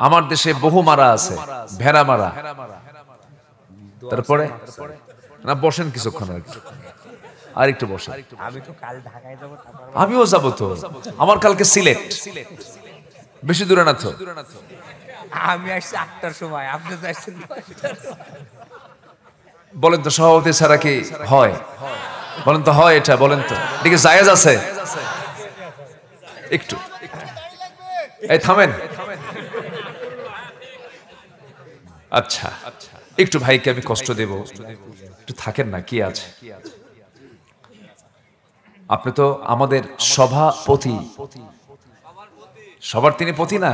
আমার দেশে বহু মারা আছে, ভেড়া মারা। তারপরে না বসেন কিছুক্ষণ, আর একটু বসেন। আমি তো কাল ঢাকায় যাব, আমিও যাব তো, আমার কালকে সিলেট, বেশি দূরে না তো। আমি আসছি 8টার সময়, আপনি তো আসছেন 9টার। বলেন তো সভাপতি ছাড়া কি হয়? বলেন তো হয় এটা? বলেন তো এদিকে জায়েজ আছে? একটু এই থামেন। আচ্ছা একটু ভাইকে আমি কষ্ট দেব, একটু থাকেন না, কি আছে। আপনি তো আমাদের সভাপতি, সবার তিনি পতি না?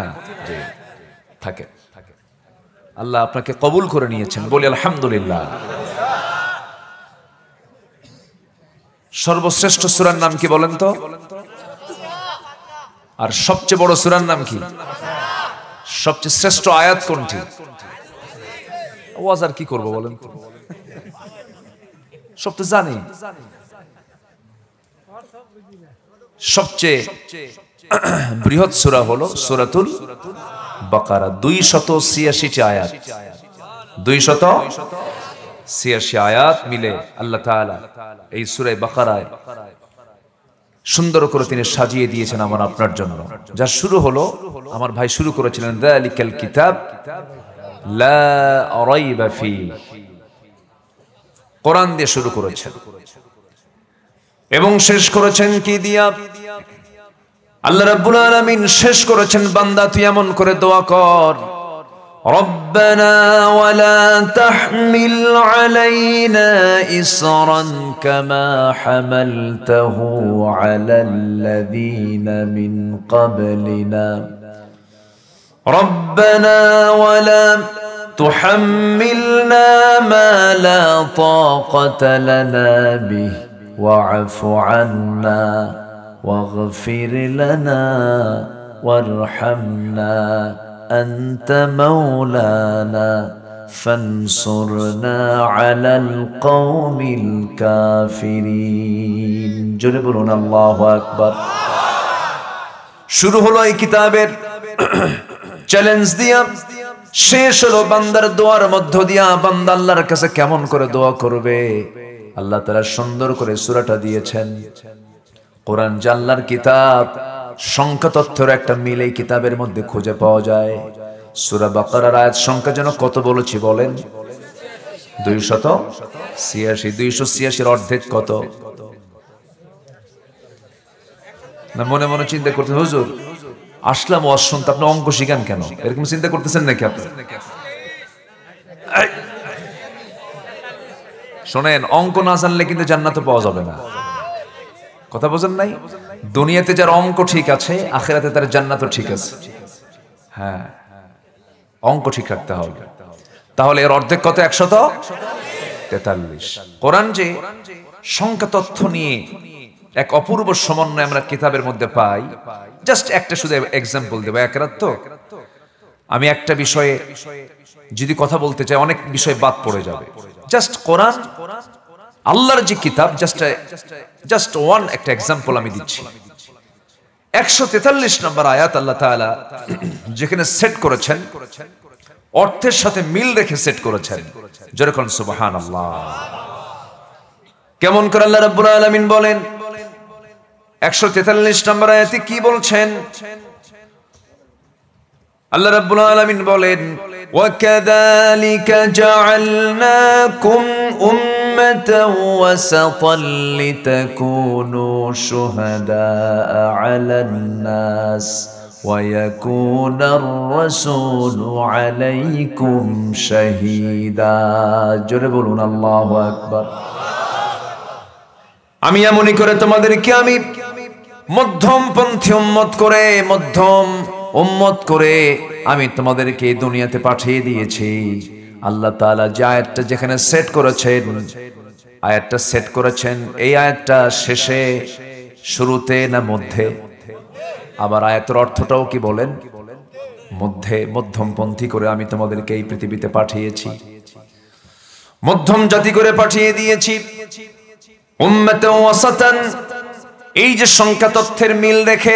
থাকে, আল্লাহ আপনাকে কবুল করে নিয়েছেন, বলি আলহামদুলিল্লাহ। সর্বশ্রেষ্ঠ সূরার নাম কি বলেন তো? আর সবচেয়ে বড় সূরার নাম কি? সবচেয়ে শ্রেষ্ঠ আয়াত কোনটি? ওয়াজ আর কি করবো বলেন, সব তো জানি। সবচেয়ে বৃহৎ সূরা হলো সূরাতুল বাকারা, 286টি আয়াত, 286 আয়াত মিলে আল্লাহ তাআলা এই সূরা বাকারায় সুন্দর করে তিনি সাজিয়ে দিয়েছেন আমার আপনার জন্য। যা শুরু হলো, আমার ভাই শুরু করেছিলেন যালিকাল কিতাব লা রাইবা ফি, কোরআন দিয়ে শুরু করেছেন এবং শেষ করেছেন কি দিয়া? আল্লাহ রাব্বুল আলামিন শেষ করেছেন, বান্দা তুই এমন করে দোয়া কর, রব্বানা ওয়ালা তাহমিল আলাইনা ইসরান কামা হামালতাহু আলাল্লাযীনা মিন ক্বাবলিনা রব্বানা ওয়ালা তুহাম্মিলনা মা লা তাকাতা লানা বিহি ওয়া'ফু আন্না واغفر لنا وارحمنا أنت مولانا فانصرنا على القوم الكافرين। জোরে বলুন আল্লাহু আকবার। শুরু হলো এই কিতাবের চ্যালেঞ্জ দিয়া, শেষ হলো বান্দার দোয়ার মধ্য দিয়া। বান্দা আল্লাহর কাছে কেমন করে দোয়া করবে, আল্লাহ তাআলা সুন্দর করে সূরাটা দিয়েছেন। কোরআন যে আল্লাহর কিতাব, সংখ্যা তথ্যের একটা মিল এই কিতাবের মধ্যে খুঁজে পাওয়া যায়। সূরা বাকারার আয়াত সংখ্যা যেন কত বলেছি বলেন? 286। 286 অর্ধেক কত? না মনে মনে চিন্তা করতে, হুজুর আসলাম ওয়াজ শুনতে, আপনি অঙ্ক শিখান কেন? এরকম চিন্তা করতেছেন নাকি আপনি? শোনেন, অঙ্ক না জানলে কিন্তু জান্নাতে পাওয়া যাবে না। কথা বোঝেন নাই? দুনিয়াতে যার অঙ্ক ঠিক আছে, আখিরাতে তার জান্নাতও ঠিক আছে। হ্যাঁ, অঙ্ক ঠিক রাখতে হবে। তাহলে এর অর্ধেক কত? 143। কোরআন যে সংখ্যা তথ্য নিয়ে এক অপূর্ব সমন্বয় আমরা কিতাবের মধ্যে পাই। জাস্ট একটা শুধু এক্সাম্পল দেব। এক রাত তো আমি একটা বিষয়ে যদি কথা বলতে চাই, অনেক বিষয় বাদ পড়ে যাবে। জাস্ট কোরআন আল্লাহর যে কিতাব, জাস্ট ওয়ান একটা এক্সাম্পল আমি দিচ্ছি। 143 নম্বর আয়াত আল্লাহ তাআলা যেখানে সেট করেছেন, অর্থের সাথে মিল রেখে সেট করেছেন। যেরকম সুবহানাল্লাহ। কেমন করে আল্লাহ রাব্বুল আলামিন বলেন 143 নম্বর আয়াতে কি বলছেন? আল্লাহ রাব্বুল আলামিন বলেন, وَكَذَلِكَ جَعَلْنَاكُمْ أُمَّةً وَسَطًا لِتَكُونُوا شُهَدَاءَ عَلَى النَّاسِ وَيَكُونَ الرَّسُولُ عَلَيْكُمْ شَهِيدًا। জোরে বলুন আল্লাহু আকবার। আমি এমনই করে তোমাদেরকে আমি মধ্যমপন্থী উম্মত করে, মধ্যম উম্মত করে আমি তোমাদেরকে এই দুনিয়াতে পাঠিয়ে দিয়েছি। আল্লাহ তাআলা যে আয়াতটা যেখানে সেট করেছেন, আয়াতটা সেট করেছেন এই আয়াতটা শেষে, শুরুতে না মধ্যে? আবার আয়াতের অর্থটাও কি বলেন? মধ্যে। মধ্যমপন্থী করে আমি তোমাদেরকে এই পৃথিবীতে পাঠিয়েছি, মধ্যম জাতি করে পাঠিয়ে দিয়েছি। উম্মাতান ওয়াসাতান, এই যে সংখ্যা তথ্যের মিল রেখে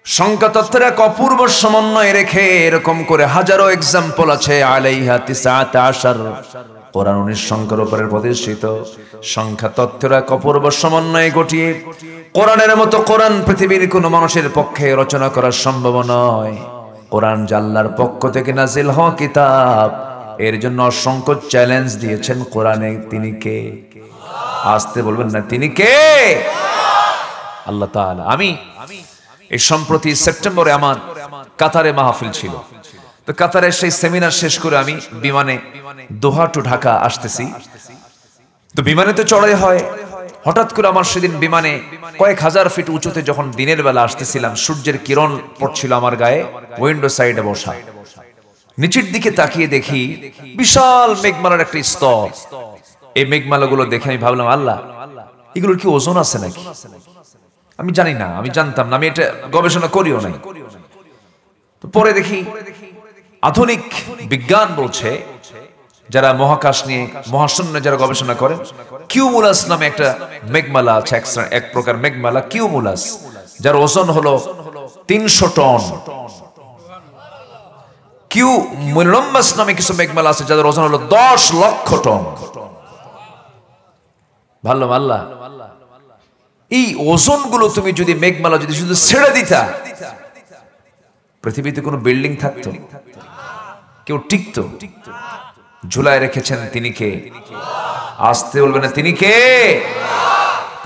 সংখ্যা তত্ত্বের এক অপূর্ব সমন্বয় রেখে এরকম করে হাজারো এক্সাম্পল আছে। আলাইহা 19 কোরআন 19 সংখ্যার উপরে প্রতিষ্ঠিত। সংখ্যা তত্ত্বের এক অপূর্ব সমন্বয় ঘটিয়ে কোরআনের মতো কোরআন পৃথিবীর কোনো মানুষের পক্ষে রচনা করা সম্ভব নয়। কোরআন আল্লাহর পক্ষ থেকে নাজিল হওয়া কিতাব, এর জন্য অসংখ্য চ্যালেঞ্জ দিয়েছেন কোরআনে। তিনি কে? আসতে বলবেন না, তিনি কে? আল্লাহ তাআলা। আমি এই সম্প্রতি সেপ্টেম্বরে আমার কাতারে মাহফিল ছিল, তো কাতারে সেই সেমিনার শেষ করে আমি বিমানে দোহা টু ঢাকা আসতেছি। তো বিমানে তো চড়াই হয়, হঠাৎ করে আমার সেদিন বিমানে কয়েক হাজার ফিট উঁচুতে যখন দিনের বেলা আসতেছিলাম, সূর্যের কিরণ পড়ছিল আমার গায়ে, উইন্ডো সাইডে বসা, নিচের দিকে তাকিয়ে দেখি বিশাল মেঘমালার একটা স্তর। এই মেঘমালাগুলো দেখে আমি ভাবলাম, আল্লাহ, এগুলোর কি ওজন আছে নাকি? আমি জানি না, আমি জানতাম না, আমি এটা গবেষণা করিও নাই। তো পরে দেখি আধুনিক বিজ্ঞান বলছে, যারা মহাকাশ নিয়ে মহাশূন্য যারা গবেষণা করে, কিউমুলাস নামে একটা মেঘমালা আছে, এক প্রকার মেঘমালা কিউমুলাস, যার ওজন হলো 300 টন। কিউমুলাস নামে কিছু মেঘমালা আছে যাদের ওজন হলো 10 লক্ষ টন। ভালো আল্লাহ, এই ওজনগুলো তুমি যদি মেঘমালা যদি শুধু ছেড়ে দিতা, পৃথিবীতে কোনো বিল্ডিং থাকতো? কেউ টিকতো? ঝুলায় রেখেছেন তিনি কে? আসতে বলবে না, তিনি কে?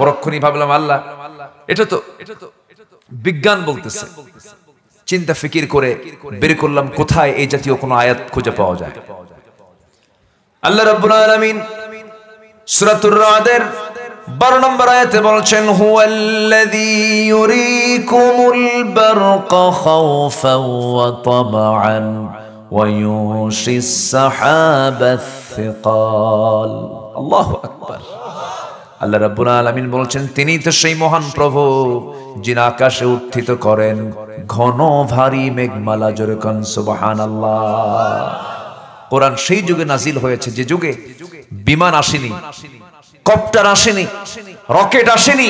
পরক্ষণই ভাবলাম, আল্লাহ, এটা তো বিজ্ঞান বলতেছে। চিন্তা ফিকির করে বের করলাম কোথায় এই জাতীয় কোনো আয়াত খুঁজে পাওয়া যায়। আল্লাহ রাব্বুল আলামিন সূরাতুর রাদের 12 নম্বর আয়াতে বলছেন, হুয়াল্লাযী ইউরীকুমুল বারকা খাওফান ওয়া তামআন ওয়া ইউশিস সাহাবাস সিকাল। আল্লাহু আকবার। আল্লাহ রাব্বুল আলামিন বলছেন, তিনি তো সেই মহান প্রভু যিনি আকাশে উত্থিত করেন ঘন ভারী মেঘমালা। জোরে কোন সুবহানাল্লাহ। কোরআন সেই যুগে নাজিল হয়েছে যে যুগে বিমান আসেনি, কপ্টার আসেনি, রকেট আসেনি।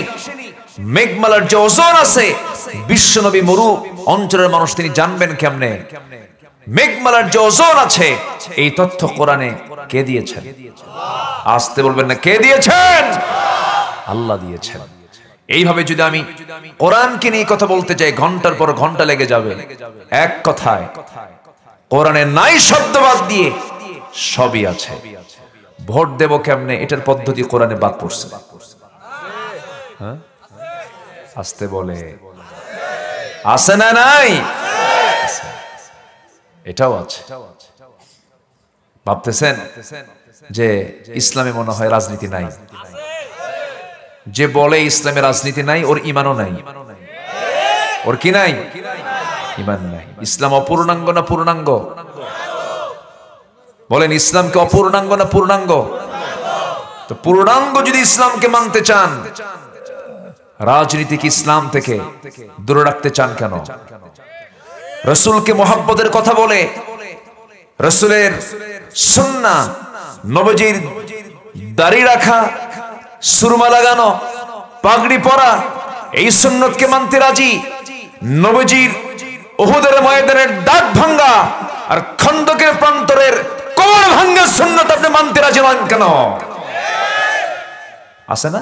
মেঘমালার যে ওজন আছে, বিশ্বনবী মরু অঞ্চলের মানুষ তিনি জানবেন কেমনে মেঘমালার যে ওজন আছে? এই তথ্য কোরআনে কে দিয়েছেন? আসতে বলবেন না, কে দিয়েছেন? আল্লাহ দিয়েছেন। এইভাবে যদি আমি কোরআনকে নিয়ে কথা বলতে যাই, ঘন্টার পর ঘন্টা লেগে যাবে। এক কথায় কোরআনে নাই শব্দবাদ দিয়ে সবই আছে। ভোট দেব কেমনে, এটার পদ্ধতি কোরআনে বাদ পড়ছে। আসতে বলে, আছে না নাই? এটাও আছে। ভাবতেছেন যে ইসলামে মনে হয় রাজনীতি নাই। যে বলে ইসলামে রাজনীতি নাই, ওর ঈমানও নাই। ওর কি নাই? ঈমান নাই। ইসলাম অপূর্ণাঙ্গ না পূর্ণাঙ্গ? বলেন, ইসলামকে অপূর্ণাঙ্গ না পূর্ণাঙ্গ? তো পূর্ণাঙ্গ যদি ইসলামকে মানতে চান, রাজনীতিকে ইসলাম থেকে দূরে রাখতে চান কেন? রাসূলকে মহব্বতের কথা বলে, রাসূলের সুন্নাহ, নবীজির দাড়ি রাখা, সুরমা লাগানো, পাগড়ি পরা, এই সুন্নতকে মানতে রাজি। নবীজির উহুদের ময়দানের দাঁত ভাঙ্গা আর খন্দকের প্রান্তরের কোমর ভাঙ্গা সুন্নত আপনি মানতে রাজি নন কেন? আছে না?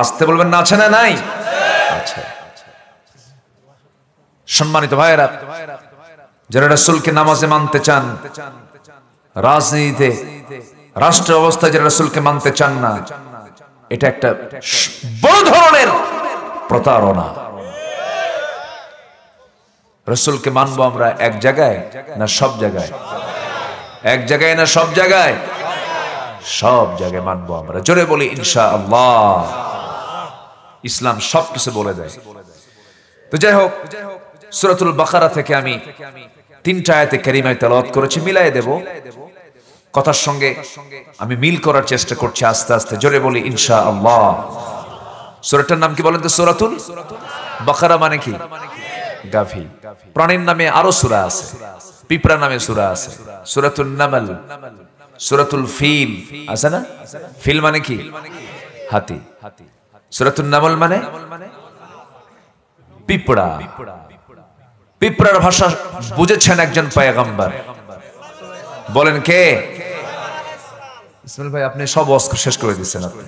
আসতে বলবেন না, আছে না নাই? আচ্ছা। সম্মানিত ভাইয়েরা, যারা রাসূলকে নামাজে মানতে চান, রাজনীতিতে, রাষ্ট্র অবস্থায় যারা রাসূলকে মানতে চান না, এটা একটা বড় ধরনের প্রতারণা। রাসূলকে মানবো আমরা এক জায়গায় না সব জায়গায়? এক জায়গায় না সব জায়গায়? সব জায়গায় মানবো আমরা। জোরে বলি ইনশাআল্লাহ। ইসলাম সবকিছু বলে দেয়। তো যাই হোক, সূরাতুল বাকারা থেকে আমি 3টা আয়াতে কারিমায় তেলাওয়াত করেছি, মিলাই দেব। কথার সঙ্গে আমি মিল করার চেষ্টা করছি আস্তে আস্তে। জোরে বলি ইনশাআল্লাহ। সূরাটার নাম কি বলেন তো? সূরাতুল বাকারা মানে কি? গাভী। প্রাণীর নামে আরো সূরা আছে, পিঁপড়া নামে সূরা আছে, সূরাতুন নামল, সূরাতুল ফিল আছে না? ফিল মানে কি? হাতি। সূরাতুন নামল মানে পিঁপড়া। পিঁপড়ার ভাষা বুঝেছেন একজন পয়গম্বর, বলেন কে? ইসমাইল ভাই আপনি সব ওয়াজ শেষ করে দিচ্ছেন, আপনি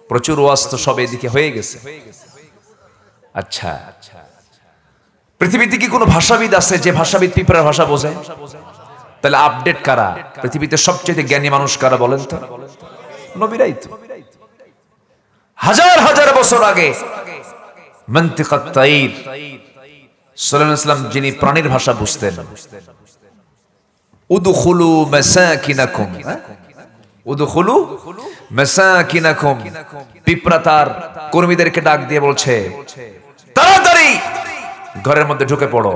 প্রচুর ওয়াজ তো সব এদিকে হয়ে গেছে। আচ্ছা, পৃথিবীতে কি কোনো ভাষাবিদ আছে যে ভাষাবিদ পিঁপড়ার ভাষা বোঝে? তাহলে আপডেট কারা? পৃথিবীতে সবচেয়ে জ্ঞানী মানুষ কারা বলেন তো? নবীরাই তো। হাজার হাজার বছর আগে মন্তিকাত তাইর সাল্লাল্লাহু আলাইহি ওয়াসাল্লাম যিনি প্রাণীর ভাষা বুঝতেন, উদখুলু মাসাকিনাকুম, উদখুলু মাসাকিনাকুম, পিঁপড়া তার কর্মীদেরকে ডাক দিয়ে বলছে তাড়াতাড়ি ঘরের মধ্যে ঢুকে পড়ো।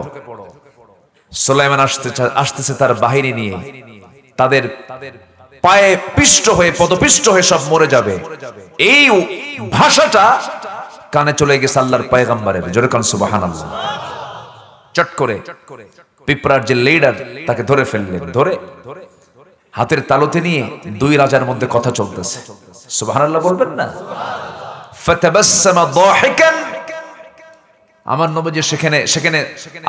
সুলাইমান আসতেছে তার বাহিনী নিয়ে, তাদের পায়ে পিষ্ট হয়ে পদপিষ্ট হয়ে সব মরে যাবে। এই ভাষাটা কানে চলে গেছে আল্লাহর পয়গম্বরের। জোরে কান সুবহানাল্লাহ। চট করে পিঁপড়ার যে লিডার তাকে ধরে ফেললেন, ধরে হাতের তালুতে নিয়ে দুই রাজার মধ্যে কথা চলতেছে। সুবহানাল্লাহ বলবেন না? ফাতাবাসসামা দাহিকান, আমার নবী সেখানে সেখানে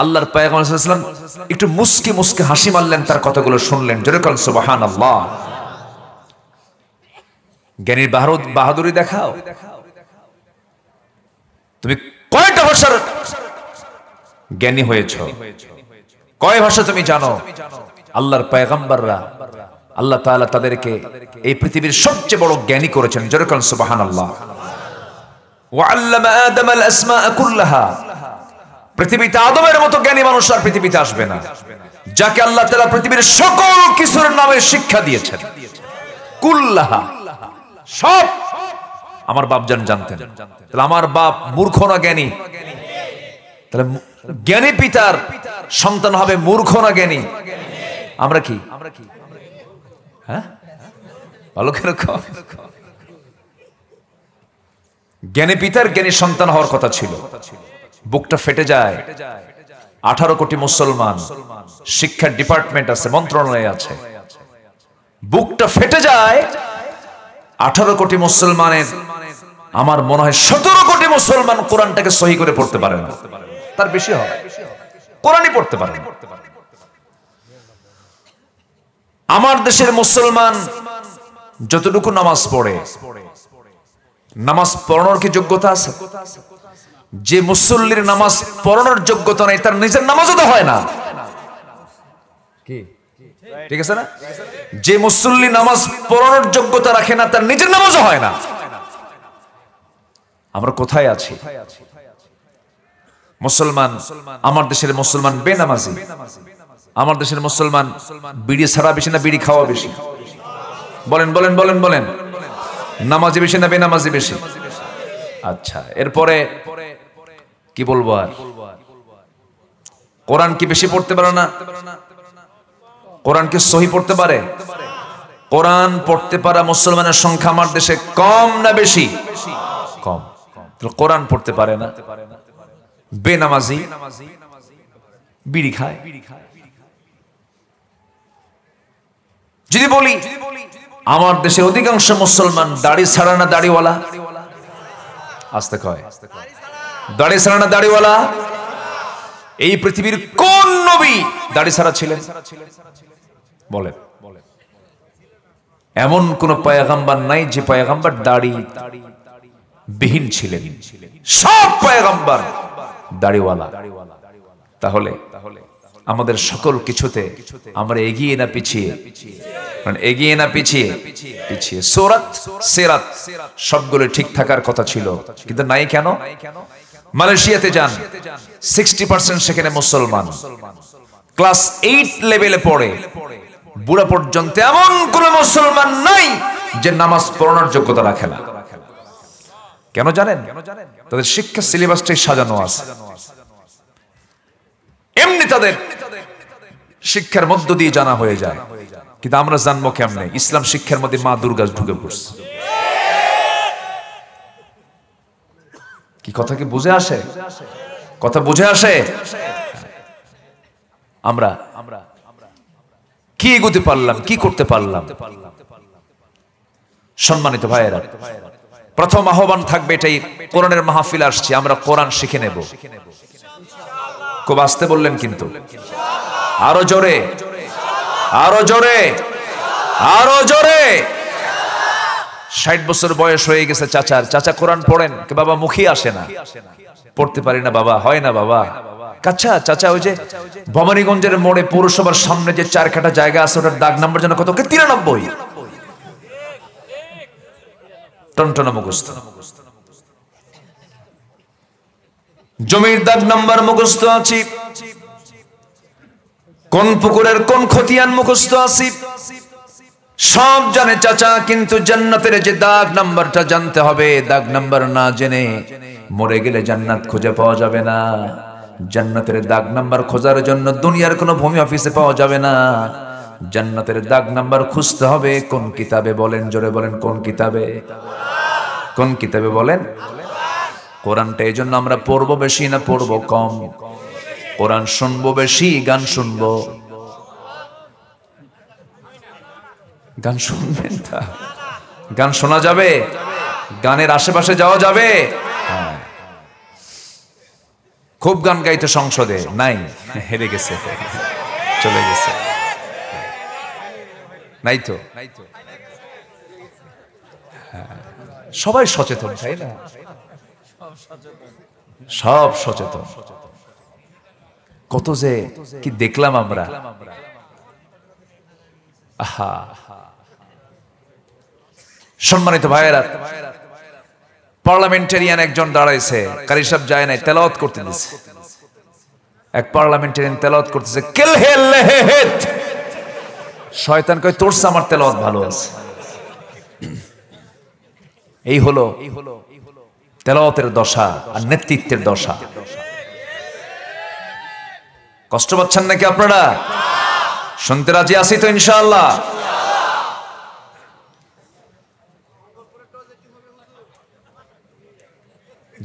আল্লাহর পয়গম্বর সাল্লাল্লাহু আলাইহি ওয়াসাল্লাম একটু মুস্কি মুস্কি হাসি মারলেন, তার কথাগুলো শুনলেন। জোরে কান সুবহানাল্লাহ। জ্ঞানীর বাহাদুরি দেখাও। তুমি কয়টা ভাষার জ্ঞানী হয়েছো? কয় ভাষা তুমি জানো? আল্লাহর পয়গম্বররা, আল্লাহ তাআলা তাদেরকে এই পৃথিবীর সবচেয়ে বড় জ্ঞানী করেছেন। জোরে কান সুবহানাল্লাহ। ওয়া আল্লামা আদম আল আসমাআ কুল্লাহা, পৃথিবীতে আদমের মতো জ্ঞানী মানুষ আর পৃথিবীতে আসবে না, যাকে আল্লাহ তাআলা পৃথিবীর সকল কিছুর নামে শিক্ষা দিয়েছেন। কুল্লাহা, সব আমার বাপজান জানতেন। তাহলে আমার বাপ মূর্খ না জ্ঞানী? তাহলে জ্ঞানী পিতার সন্তান হবে মূর্খ না জ্ঞানী? আমরা কি? হ্যাঁ, ভালো করে জ্ঞানী পিতার জ্ঞানী সন্তান হওয়ার কথা ছিল। বুকটা ফেটে যায়। 18 কোটি মুসলমান, শিক্ষা ডিপার্টমেন্ট আছে, মন্ত্রণালয় আছে, বুকটা ফেটে যায়। 18 কোটি মুসলমানের আমার মনে হয় 17 কোটি মুসলমান কোরআনটাকে সহি করে পড়তে পারে না, তার বেশি হবে কোরআনই পড়তে পারে না। আমার দেশের মুসলমান যতটুকু নামাজ পড়ে, নামাজ পড়ানোর কি যোগ্যতা আছে? যে মুসল্লির নামাজ পড়ানোর যোগ্যতা নেই, তার নিজের নামাজও তো হয় না। কি ঠিক আছে না? যে মুসল্লি নামাজ পড়ানোর যোগ্যতা রাখে না, তার নিজের নামাজও হয় না। আমরা কোথায় আছি? মুসলমান, আমার দেশের মুসলমান বেনামাজি। আমার দেশের মুসলমান বিড়ি ছাড়া বেশি না বিড়ি খাওয়া বেশি? বলেন বলেন বলেন বলেন। নামাজি বেশি না বেনামাজি বেশি? আচ্ছা, এরপরে কি বলবো আর? কোরআন কি বেশি পড়তে পারে না? কোরআন কি সহি পড়তে পারে? কোরআন পড়তে পারা মুসলমানের সংখ্যা আমার দেশে কম না বেশি? কম। কোরআন পড়তে পারে না, বেনামাজি, বিড়ি খায়। যদি বলি আমার দেশের অধিকাংশ মুসলমান দাড়ি ছাড়া না দাড়িওয়ালা? আসতে কয় দাড়ি ছাড়া না দাড়িওয়ালা? এই পৃথিবীর কোন নবী দাড়ি ছাড়া ছিলেন? বলেন। এমন কোন পয়গম্বর নাই যে পয়গম্বর দাড়ি বিহীন ছিলেন। সব পয়গম্বর দাড়িওয়ালা। তাহলে আমাদের সকল কিছুতে আমরা এগিয়ে না পিছিয়ে? এগিয়ে না পিছিয়ে? পিছিয়ে। সূরাত সিরাত সবগুলো ঠিক থাকার কথা ছিল, কিন্তু নাই কেন? মালয়েশিয়াতে যান, 60% সেখানে মুসলমান। ক্লাস 8 লেভেলে পড়ে বুড়া পর্যন্ত এমন কোন মুসলমান নাই যে নামাজ পড়ানোর যোগ্যতা রাখে না। কেন জানেন? তাদের শিক্ষা সিলেবাসটাই সাজানো আছে। এমনি তাদের শিক্ষার মধ্য দিয়ে জানা হয়ে যায়, কিন্তু আমরা জানবো কেমনে? ইসলাম শিক্ষার মধ্যে মা দুর্গা ঢুকে পড়ছে। কি কথা কি বুঝে আসে? কথা বুঝে আসে? আমরা কি এগোতে পারলাম, কি করতে পারলাম? সম্মানিত ভাইয়েরা, প্রথম আহ্বান থাকবে এটাই, কোরআনের মাহফিল আসছে, আমরা কোরআন শিখে নেব। খুব আস্তে বললেন কিন্তু, আরো জোরে, আরো জোরে, আরো জোরে। 60 বছর বয়স হয়ে গেছে চাচার, চাচা কোরআন পড়েন? বাবা মুখে আসে না, পড়তে পারি না বাবা, হয় না বাবা। আচ্ছা চাচা, ওই যে ভবানীগঞ্জের মোড়ে পৌরসভার সামনে যে 4 কাঠা জায়গা আছে, ওটার দাগ নাম্বার যেন কত? 93। টনটনা মুখস্থ। জমির দাগ নাম্বার মুখস্থ আছি, কোন পুকুরের কোন খতিয়ান মুখস্থ আছি, সব জানে চাচা, কিন্তু জান্নাতের যে দাগ নাম্বারটা জানতে হবে। দাগ নাম্বার না জেনে মরে গেলে জান্নাত খুঁজে পাওয়া যাবে না। জান্নাতের দাগ নাম্বার খোঁজার জন্য দুনিয়ার কোনো ভূমি অফিসে পাওয়া যাবে না। জান্নাতের দাগ নাম্বার খুঁজতে হবে কোন কিতাবে? বলেন, জোরে বলেন, কোন কিতাবে? কোন কিতাবে বলেন? কোরআনটা এই জন্য আমরা পড়বো বেশি না পড়বো কম? কোরআন শুনবো বেশি, গান শুনবো? গান শুনবেন তা? গান শোনা যাবে? গানের আশেপাশে যাওয়া যাবে? খুব গান গাইতে সংসদে নাই, হেরে গেছে, চলে গেছে, নাই তো। সবাই সচেতন, তাই না? সব সচেতন। কত যে কি দেখলাম আমরা, আহা। সম্মানিত ভাইয়েরা, পার্লামেন্টারিয়ান একজন দাঁড়াইছে, কারি সাহেব যায় নাই, তেলাওয়াত করতে দিছে। এক পার্লামেন্টারিয়ান তেলাওয়াত করতেছে, শয়তান কয় তোর আমার তেলাওয়াত ভালো আছে। এই হলো তেলাওয়াতের দশা আর নেতৃত্বের দশা। কষ্ট পাচ্ছেন নাকি আপনারা? শুনতে রাজি আছি তো ইনশাআল্লাহ?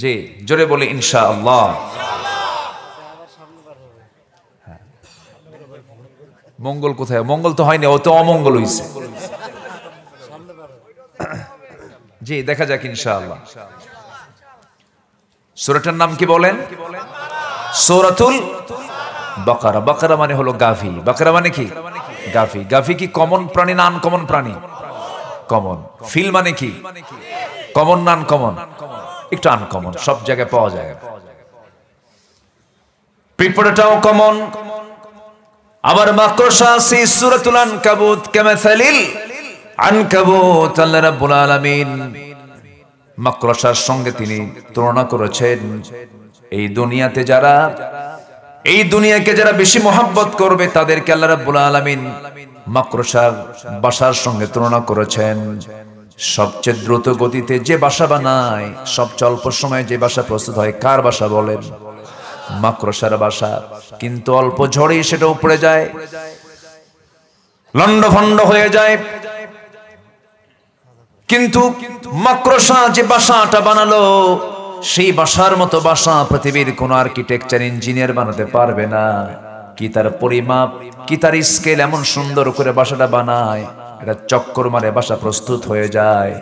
জি, জোরে বলি ইনশাআল্লাহ। মঙ্গল কোথায়? মঙ্গল তো হয়নি, ও তো অমঙ্গল হইছে। জি, দেখা যাক ইনশাআল্লাহ। সূরাটার নাম কি বলেন? সূরাতুল বাকারা। বাকারা মানে হলো গাভী। বাকারা মানে কি? গাভী। গাভী কি কমন প্রাণী না আনকমন প্রাণী? কমন। ফিল মানে কি? কমন না আনকমন? একটু আনকমন, সব জায়গায় পাওয়া যায়। পিঁপড়াটাও কমন। আবার মাকড়সা আছে সূরাতুল আনকাবুত, কামাসালিল আনকাবুত। আল্লাহ রাব্বুল আলামিন মাকড়সার সঙ্গে তিনি তুলনা করেছেন। এই দুনিয়াকে যারা বেশি মহব্বত করবে তাদেরকে আল্লাহ রাব্বুল আলামিন মাকড়সার বাসার সঙ্গে তুলনা করেছেন। সবচেয়ে দ্রুত গতিতে যে বাসা বানায়, সবচেয়ে অল্প সময়ে যে বাসা প্রস্তুত হয়, কার বাসা বলেন? মাকড়সার বাসা। কিন্তু অল্প ঝড়েই সেটা উপড়ে যায়, লন্ডভন্ড হয়ে যায়। কিন্তু মাকড়সা যে বাসাটা বানালো, সেই বাসার মতো বাসা পৃথিবীর কোন আর্কিটেকচার ইঞ্জিনিয়ার বানাতে পারবে না। কি তার পরিমাপ, কি তার স্কেল, এমন সুন্দর করে বাসাটা বানায়, এটা চক্কর মারে বাসা প্রস্তুত হয়ে যায়।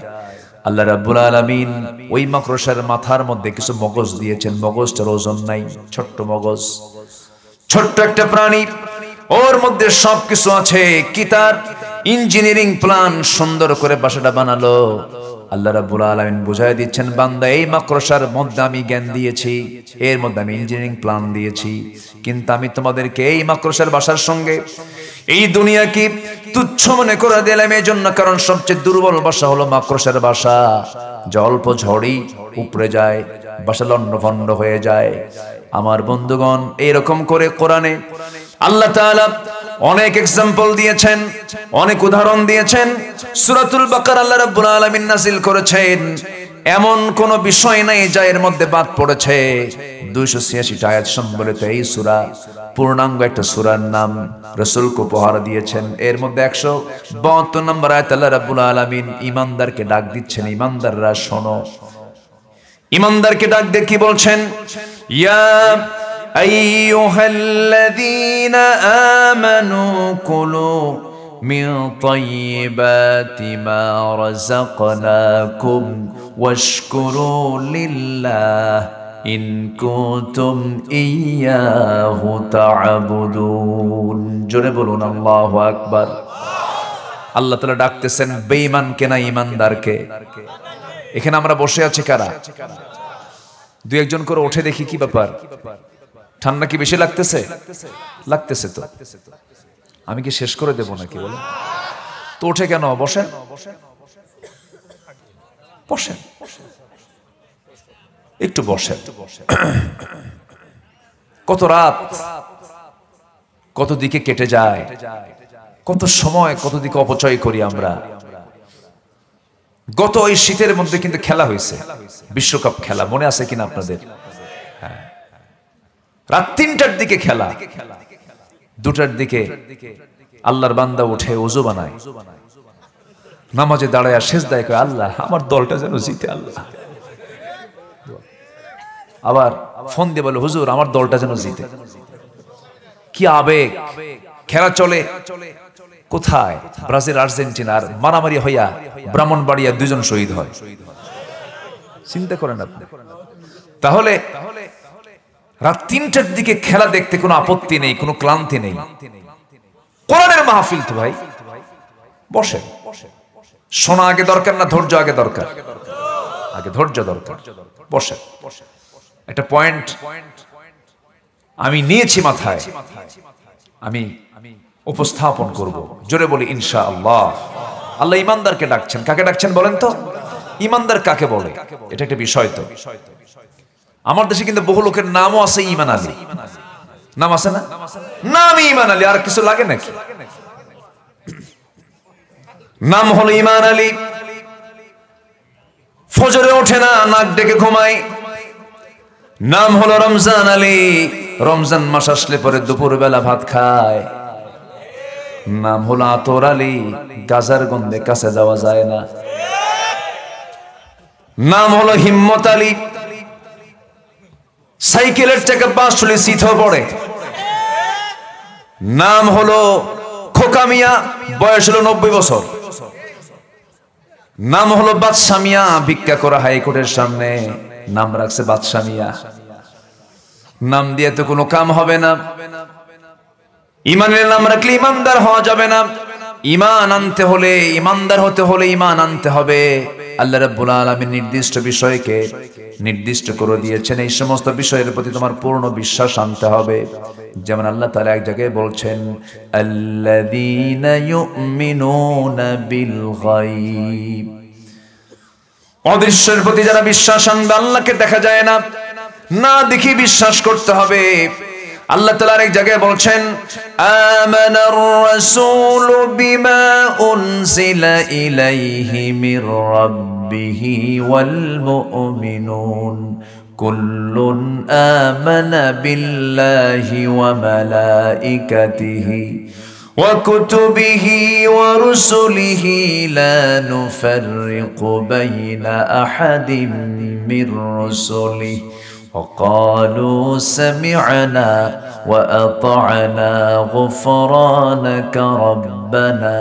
আল্লাহ রাব্বুল আলামিন ওই মাকড়সার মাথার মধ্যে কিছু মগজ দিয়েছেন। মগজটার ওজন নাই, ছোট্ট মগজ, ছোট্ট একটা প্রাণী, ওর মধ্যে সবকিছু আছে। কি তার ইঞ্জিনিয়ারিং প্ল্যান, সুন্দর করে বাসাটা বানালো। আল্লাহ রাব্বুল আলামিন বুঝাই দিচ্ছেন, বান্দা এই মাকড়সার মধ্যে আমি জ্ঞান দিয়েছি, এর মধ্যে আমি ইঞ্জিনিয়ারিং প্ল্যান দিয়েছি, কিন্তু আমি তোমাদেরকে এই মাকড়সার বাসার সঙ্গে এই দুনিয়াকে তুচ্ছ মনে করে দিলাম এই জন্য, কারণ সবচেয়ে দুর্বল বাসা হলো মাকড়সার বাসা। যে অল্প ঝড়ই উপড়ে যায়, বাসা লন্ডভন্ড হয়ে যায়। আমার বন্ধুগণ, এরকম করে কোরআনে আল্লাহ তাআলা অনেক এক্সাম্পল দিয়েছেন, অনেক উদাহরণ দিয়েছেন। সূরাতুল বাকারা আল্লাহ রাব্বুল আলামিন নাযিল করেছেন, এমন কোন বিষয় নাই যা এর মধ্যে বাদ পড়েছে। 286 আয়াত সম্বলিত এই সূরা, পূর্ণাঙ্গ একটা সূরার নাম রাসূলকে উপহার দিয়েছেন। এর মধ্যে 172 নম্বর আয়াত আল্লাহ রাব্বুল আলামিন ঈমানদারকে ডাক দিচ্ছেন, ঈমানদাররা শোনো। ঈমানদারকে ডাক দিয়ে কি বলছেন? ইয়া আইয়ুহাল্লাযীনা আমানু কুলু মিন তাইয়্যিবাতি মা রাযাকনাকুম ওয়াশকুরু লিল্লাহ ইন কুনতুম ইয়্যাহু তা'বুদুন। জোরে বলুন আল্লাহু আকবার। আল্লাহ তাআলা ডাকতেছেন বেঈমানকে না ঈমানদারকে? এখানে আমরা বসে আছি কারা? দুই একজন করে উঠে দেখি কি ব্যাপার। ঠান্ডা কি বেশি লাগতেছে? লাগতেছে তো। আমি কি শেষ করে দেব নাকি বলো? তো উঠে কেন? বসেন বসেন একটু বসেন। কত রাত কত দিকে কেটে যায়, কত সময় কত দিকে অপচয় করি আমরা। গত ওই শীতের মধ্যে কিন্তু খেলা হয়েছে, বিশ্বকাপ খেলা, মনে আছে কিনা আপনাদের? রাত ৩টার দিকে খেলা, ২টার দিকে আল্লাহর বান্দা উঠে ওযু বানায়, নামাজে দাঁড়ায় সেজদায় কয় আল্লাহ আমার দলটা যেন জিতে। আল্লাহ আবার ফোন দিয়ে বলে হুজুর আমার দলটা যেন জিতে। কি আবেগ! খেলা চলে কোথায়? ব্রাজিল আর্জেন্টিনার মারামারি হইয়া ব্রাহ্মণবাড়িয়া ২ জন শহীদ হয়। চিন্তা করেন আপনি। তাহলে রাত ৩টার দিকে খেলা দেখতে কোনো আপত্তি নেই, কোনো ক্লান্তি নেই। কোরআনের মাহফিল তো ভাই, বসে শোনা আগে দরকার না ধৈর্য আগে দরকার? আগে ধৈর্য দরকার। বসে একটা পয়েন্ট আমি নিয়েছি মাথায়, আমি উপস্থাপন করব। জোরে বলি ইনশাআল্লাহ। আল্লাহ ইমানদারকে ডাকছেন। কাকে ডাকছেন বলেন তো? ইমানদার কাকে বলে? এটা একটা বিষয় তো। আমার দেশে কিন্তু বহু লোকের নামও আছে ঈমান আলী। নাম আছে না? নাম ঈমান আলী, আর কিছু লাগে নাকি? নাম হলো ঈমান আলী। ফজরে ওঠে না, নাক ডেকে ঘুমায়। নাম হলো রমজান আলী। রমজান মাস আসলে পরে দুপুর বেলা ভাত খায়। নাম হলো আতর আলী। গাজার গন্ধে কাছে যাওয়া যায় না। নাম হলো হিম্মত আলী। সাইকেলের চাকা বাঁশলে সিথো পড়ে। নাম হলো খোকা মিয়া, বয়স হলো ৯০ বছর। নাম হলো বাদশা মিয়া, ভিক্ষা করা হাইকোর্টের সামনে। নাম রাখছে বাদশা মিয়া। নাম দিয়ে তো কোনো কাম হবে না। ইমানের নাম রাখলে ইমানদার হওয়া যাবে না। ইমান আনতে হলে, ইমানদার হতে হলে ইমান আনতে হবে। আল্লাহ রাব্বুল আলামিন নির্দিষ্ট বিষয়কে নির্দিষ্ট করে দিয়েছেন, এই সমস্ত বিষয়ের প্রতি তোমার পূর্ণ বিশ্বাস আনতে হবে। যেমন আল্লাহ তাআলা এক জায়গায় বলছেন আল্লাযীনা ইউমিনুনা বিল গায়ব। অদৃশ্যের প্রতি যারা বিশ্বাস আনবে, আল্লাহকে দেখা যায় না, না দেখি বিশ্বাস করতে হবে। আল্লাহ তাআলা এক জায়গায় বলছেন আমানার রাসূলু বিমা উনজিলা ইলাইহি মির রাব্বিহি ওয়াল মুমিনুন কুল্লুন আমানা বিল্লাহি ওয়া মালাইকাতিহি ওয়া কুতুবিহি ওয়া রুসুলিহি লা নুফাররিকু বাইনা আহাদিন মির রুসুলিহি وقالوا سمعنا وأطعنا غفرانك ربنا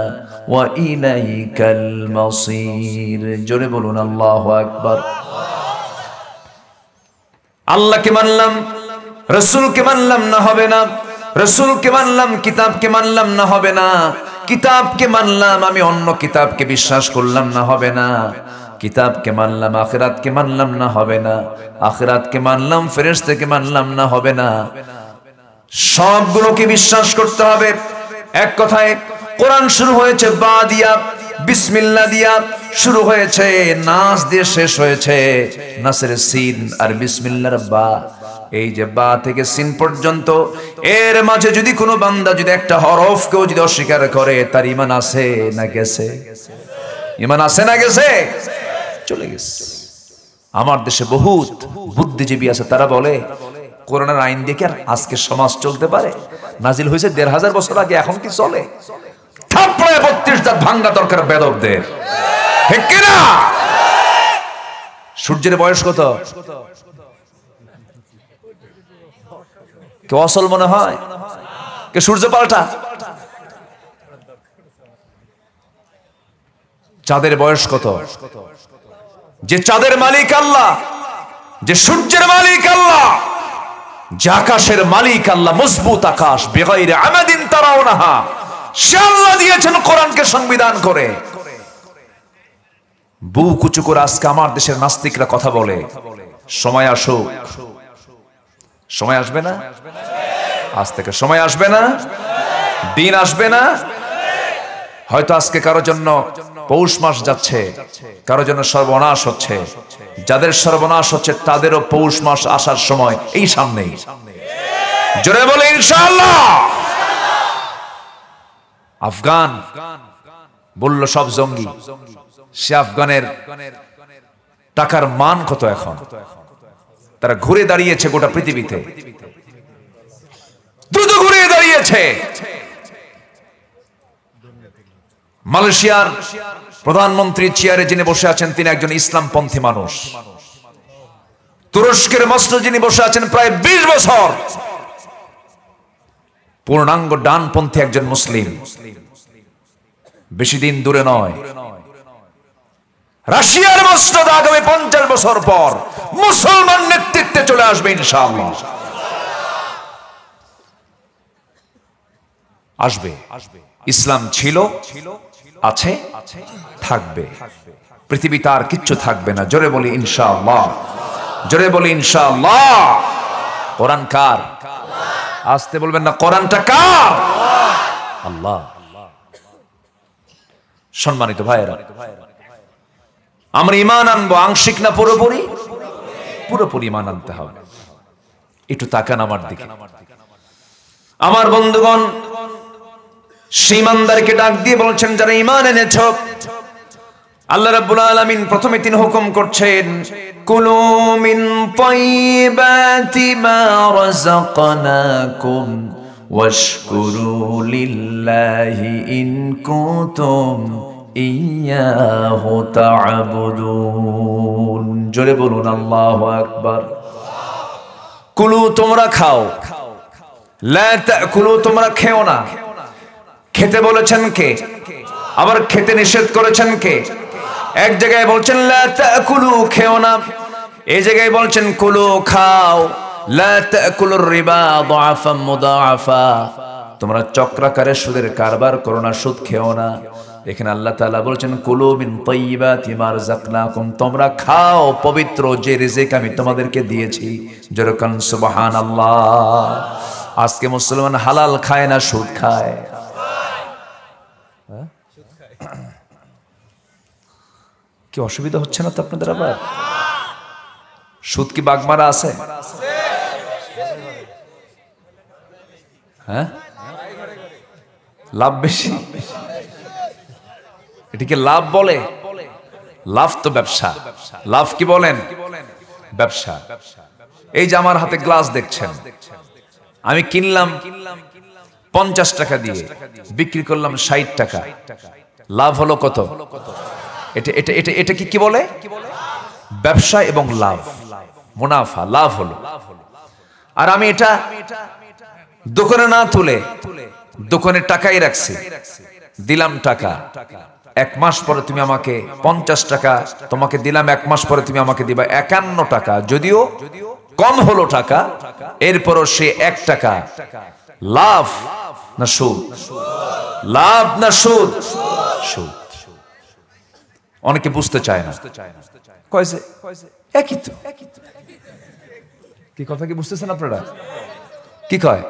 وإليك المصير। জোরে বলুন আল্লাহু আকবার। আল্লাহকে মানলাম, রাসূলকে মানলাম না হবে না। রাসূলকে মানলাম, কিতাবকে মানলাম না হবে না। কিতাবকে মানলাম, আমি অন্য কিতাবকে বিশ্বাস করলাম না হবে না। কিতাবকে মানলাম, আখিরাতকে মানলাম না হবে না। আখিরাতকে মানলাম, ফেরেশতাকে মানলাম না হবে না। সবগুলোকে বিশ্বাস করতে হবে। এক কথায় কোরআন শুরু হয়েছে বা দিয়া, বিসমিল্লাহ দিয়া শুরু হয়েছে, নাস দিয়ে শেষ হয়েছে। নাসের সিন আর বিসমিল্লাহর বা। এই যে বা থেকে সিন পর্যন্ত, এর মাঝে যদি কোনো বান্দা যদি একটা হরফকেও যদি অস্বীকার করে, তার ঈমান আছে না গেছে? ঈমান আছে না গেছে? চলে গেছে। আমার দেশে বহুত বুদ্ধিজীবী আছে, তারা বলে কোরআনের আইন দিয়ে কি আর আজকে সমাজ চলতে পারে? নাজিল হয়েছে ১৫০০ বছর আগে, এখন কি চলে? থাপড়ায় ৩২ দাঁত ভাঙ্গা দরকার বেদবদের, ঠিক কিনা? সূর্যের বয়স কত? কে অসল মনে হয়? কে সূর্য পাল্টা? চাঁদের বয়স কত? যে চাঁদের মালিক আল্লাহ, যে সূর্যের মালিক আল্লাহ, যে আকাশের মালিক আল্লাহ, মজবুত আকাশ, বিগাইরে আমাদিন তারাউনাহা, সে আল্লাহ দিয়েছেন কোরআনকে সংবিধান করে। বুক উঁচু করে আজকে আমার দেশের নাস্তিকরা কথা বলে, সময় আসুক। সময় আসবে না? আজ থেকে সময় আসবে না? দিন আসবে না? হয়তো আজকে কারো জন্য পৌষ মাস যাচ্ছে, কারো জন্য সর্বনাশ হচ্ছে। যাদের সর্বনাশ হচ্ছে তাদেরও পৌষ মাস আসার সময় এই সামনেই। জোরে বলে ইনশাআল্লাহ। আফগান বলল সব জঙ্গি, সে আফগানের টাকার মান কত এখন? তারা ঘুরে দাঁড়িয়েছে গোটা পৃথিবীতে, দ্রুত ঘুরে দাঁড়িয়েছে। মালয়েশিয়ার প্রধানমন্ত্রী চেয়ারে যিনি বসে আছেন তিনি একজন ইসলামপন্থী মানুষ। তুরস্কের মসনদে যিনি বসে আছেন প্রায় 20 বছর পূর্ণাঙ্গ ডানপন্থী একজন মুসলিম। বেশি দিন দূরে নয়, রাশিয়ার মসনদ আগামী 50 বছর পর মুসলমান নেতৃত্বে চলে আসবে ইনশাআল্লাহ। আসবে। ইসলাম ছিল, আছে, থাকবে। পৃথিবীতে আর কিচ্ছু থাকবে না। জোরে বলি ইনশাআল্লাহ, জোরে বলি ইনশাআল্লাহ। কোরআন কার? আসতে বলবেন না, কোরআনটা কার? আল্লাহ। সম্মানিত ভাইয়েরা, আমরা ঈমান আনবো, আংশিক না পুরোপুরি? পুরোপুরি ঈমান আনতে হবে। একটু তাকান আমার দিকে। আমার বন্ধুগণ, ঈমানদারকে ডাক দিয়ে বলছেন, যারা ঈমান এনেছ, আল্লাহ রাব্বুল আলামিন প্রথমে তিনি হুকুম করছেন, কুলু মিন তাইয়্যিবাতি মা রাযাকনাকুম ওয়াশকুরু লিল্লাহি ইন কুনতুম ইয়্যাহু তা'বুদুন। জোরে বলুন আল্লাহু আকবার। কুলু, তোমরা খাও, লা তাকুলু, তোমরা খেও না। খেতে বলেছেন কে? আবার খেতে নিষেধ করেছেন কে? এক জায়গায় বলছেন লা তাকুলু, খেও না। এই জায়গায় বলছেন কুলু, খাও। লা তাকুলুর রিবা দাআফাম মুদাআফা, তোমরা চক্রাকারে সুদের কারবার করো না, সুদ খেও না। এখানে আল্লাহ তাআলা বলছেন কুলু মিন তাইয়্যিবাতি মা রাযাকনাকুম, তোমরা খাও পবিত্র যে রিজিক আমি তোমাদেরকে দিয়েছি। যেরকম সুবহানাল্লাহ। আজকে মুসলমান হালাল খায় না সুদ খায়। কি অসুবিধা হচ্ছে না তো আপনাদের? আবার সুদ কি বাগমারা আছে? হ্যাঁ, লাভ বেশি। এটিকে লাভ বলে? লাভ তো ব্যবসা। লাভ কি বলেন? ব্যবসা। এই যে আমার হাতে গ্লাস দেখছেন, আমি কিনলাম 50 টাকা দিয়ে, বিক্রি করলাম 60 টাকা। লাভ হলো কত? এটা কি বলে? ব্যবসা এবং লাভ, মুনাফা, লাভ হলো। আর আমি এটা দোকানে না তুলে দোকানে টাকাই রাখছি, দিলাম টাকা। 1 মাস পরে তুমি আমাকে 50 টাকা তোমাকে দিলাম, 1 মাস পরে তুমি আমাকে দিবা 51 টাকা। যদিও কম হলো টাকা, এরপরও সে 1 টাকা। লাভ না সুদ? লাভ না সুদ? সুদ। অনেকে বুঝতে চায় না, কয় যে একই তো। কি কথা কি বুঝতেছেন আপনারা? কি কয়?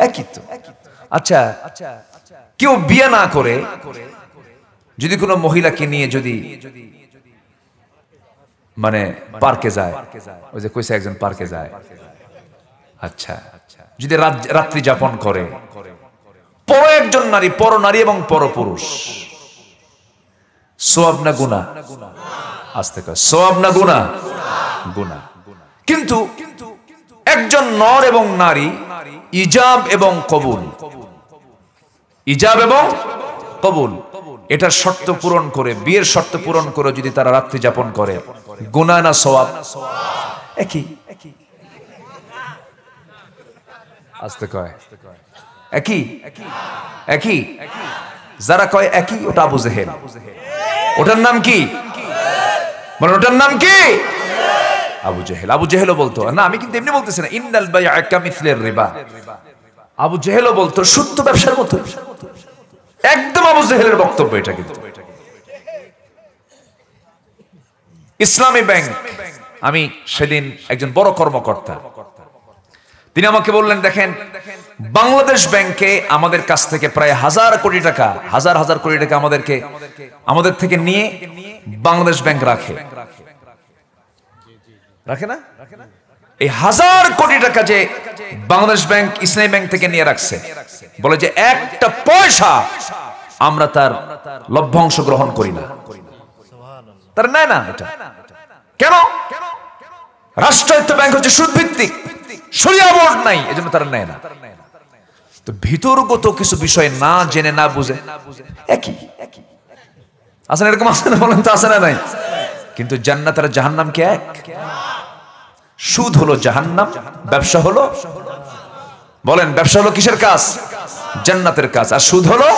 একই তো। আচ্ছা, কেউ বিয়ে না করে যদি কোনো মহিলাকে নিয়ে যদি মানে পার্কে যায়, ওই যে কইছে একজন পার্কে যায়, আচ্ছা, যদি রাত্রি যাপন করে, পর একজন নারী, পর নারী এবং পর পুরুষ, সওয়াব না গুনাহ? আস্তে কয়, সওয়াব না গুনাহ? গুনাহ। কিন্তু একজন নর এবং নারী ইজাব এবং কবুল, ইজাব এবং কবুল, এটা শর্ত পূরণ করে, বিয়ের শর্ত পূরণ করে যদি তারা রাত্রি যাপন করে, গুনাহ না সওয়াব? একই। আস্তে কয় একই। একই। যারা কয় একই, ওটা আবু জেহেল। ওটার নাম কি? বলেন ওটার নাম কি? আবু জেহেল। আবু জেহেলও বলতো না, আমি কিন্তু এমনি বলতেছি না, ইন্নাল বাই'a কামিসলির রিবা। আবু জেহেলও বলতো সত্য ব্যবসার মতো। একদম আবু জেহেলের বক্তব্য এটা। কিন্তু ইসলামী ব্যাংক, আমি সেদিন একজন বড় কর্মকর্তা, তিনি আমাকে বললেন, দেখেন বাংলাদেশ ব্যাংকে আমাদের কাছ থেকে প্রায় হাজার কোটি টাকা আমাদের থেকে নিয়ে বাংলাদেশ ব্যাংক রাখে না? এই হাজার কোটি টাকা যে বাংলাদেশ ব্যাংক ইসলামী ব্যাংক থেকে নিয়ে রাখছে, বলে যে একটা পয়সা আমরা তার লভ্যাংশ গ্রহণ করি না। তার নেয় না। এটা কেন? রাষ্ট্রায়ত্ত ব্যাংক হচ্ছে সুদ ভিত্তিক, শরিয়া বোর্ড নাই, এজন্য তারা নেয় না। তো ভিতরগত কিছু বিষয় না জেনে না বুঝে একই আছে না, এরকম আছে না? বলেন তো আছে না? নাই। কিন্তু জান্নাত আর জাহান্নাম কি এক? সুদ হলো জাহান্নাম, ব্যবসা হলো, বলেন ব্যবসা হলো কিসের কাজ? জান্নাতের কাজ। আর সুদ হলো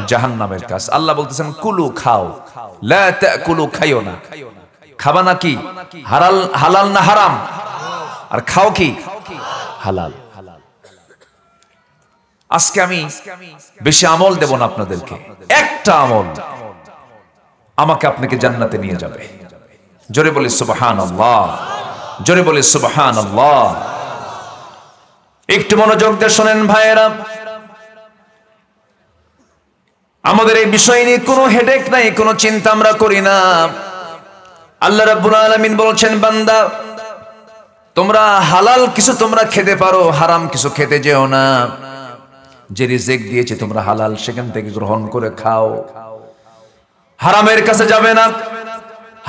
জাহান্নামের কাজ। আল্লাহ বলতেছেন কুলু খাও, লা তাকুলু খাইও না। খাবা না কি? হালাল না হারাম? আর খাও কি? হালাল। আজকে আমি বেশি আমল দেব না আপনাদেরকে, একটা আমল আমাকে আপনাকে জান্নাতে নিয়ে যাবে। জোরে বলি সুবহানাল্লাহ, জোরে বলি সুবহানাল্লাহ। একটু মনোযোগ দিয়ে শোনেন ভাইয়েরা, আমাদের এই বিষয় নিয়ে কোনো হেডেক নাই, কোনো চিন্তা আমরা করি না। আল্লাহ রাব্বুল আলামিন বলছেন, বান্দা তোমরা হালাল কিছু তোমরা খেতে পারো, হারাম কিছু খেতে যেও না। যে রিজিক দিয়েছে তোমরা হালাল সেখান থেকে গ্রহণ করে খাও, হারামের কাছে যাবে না।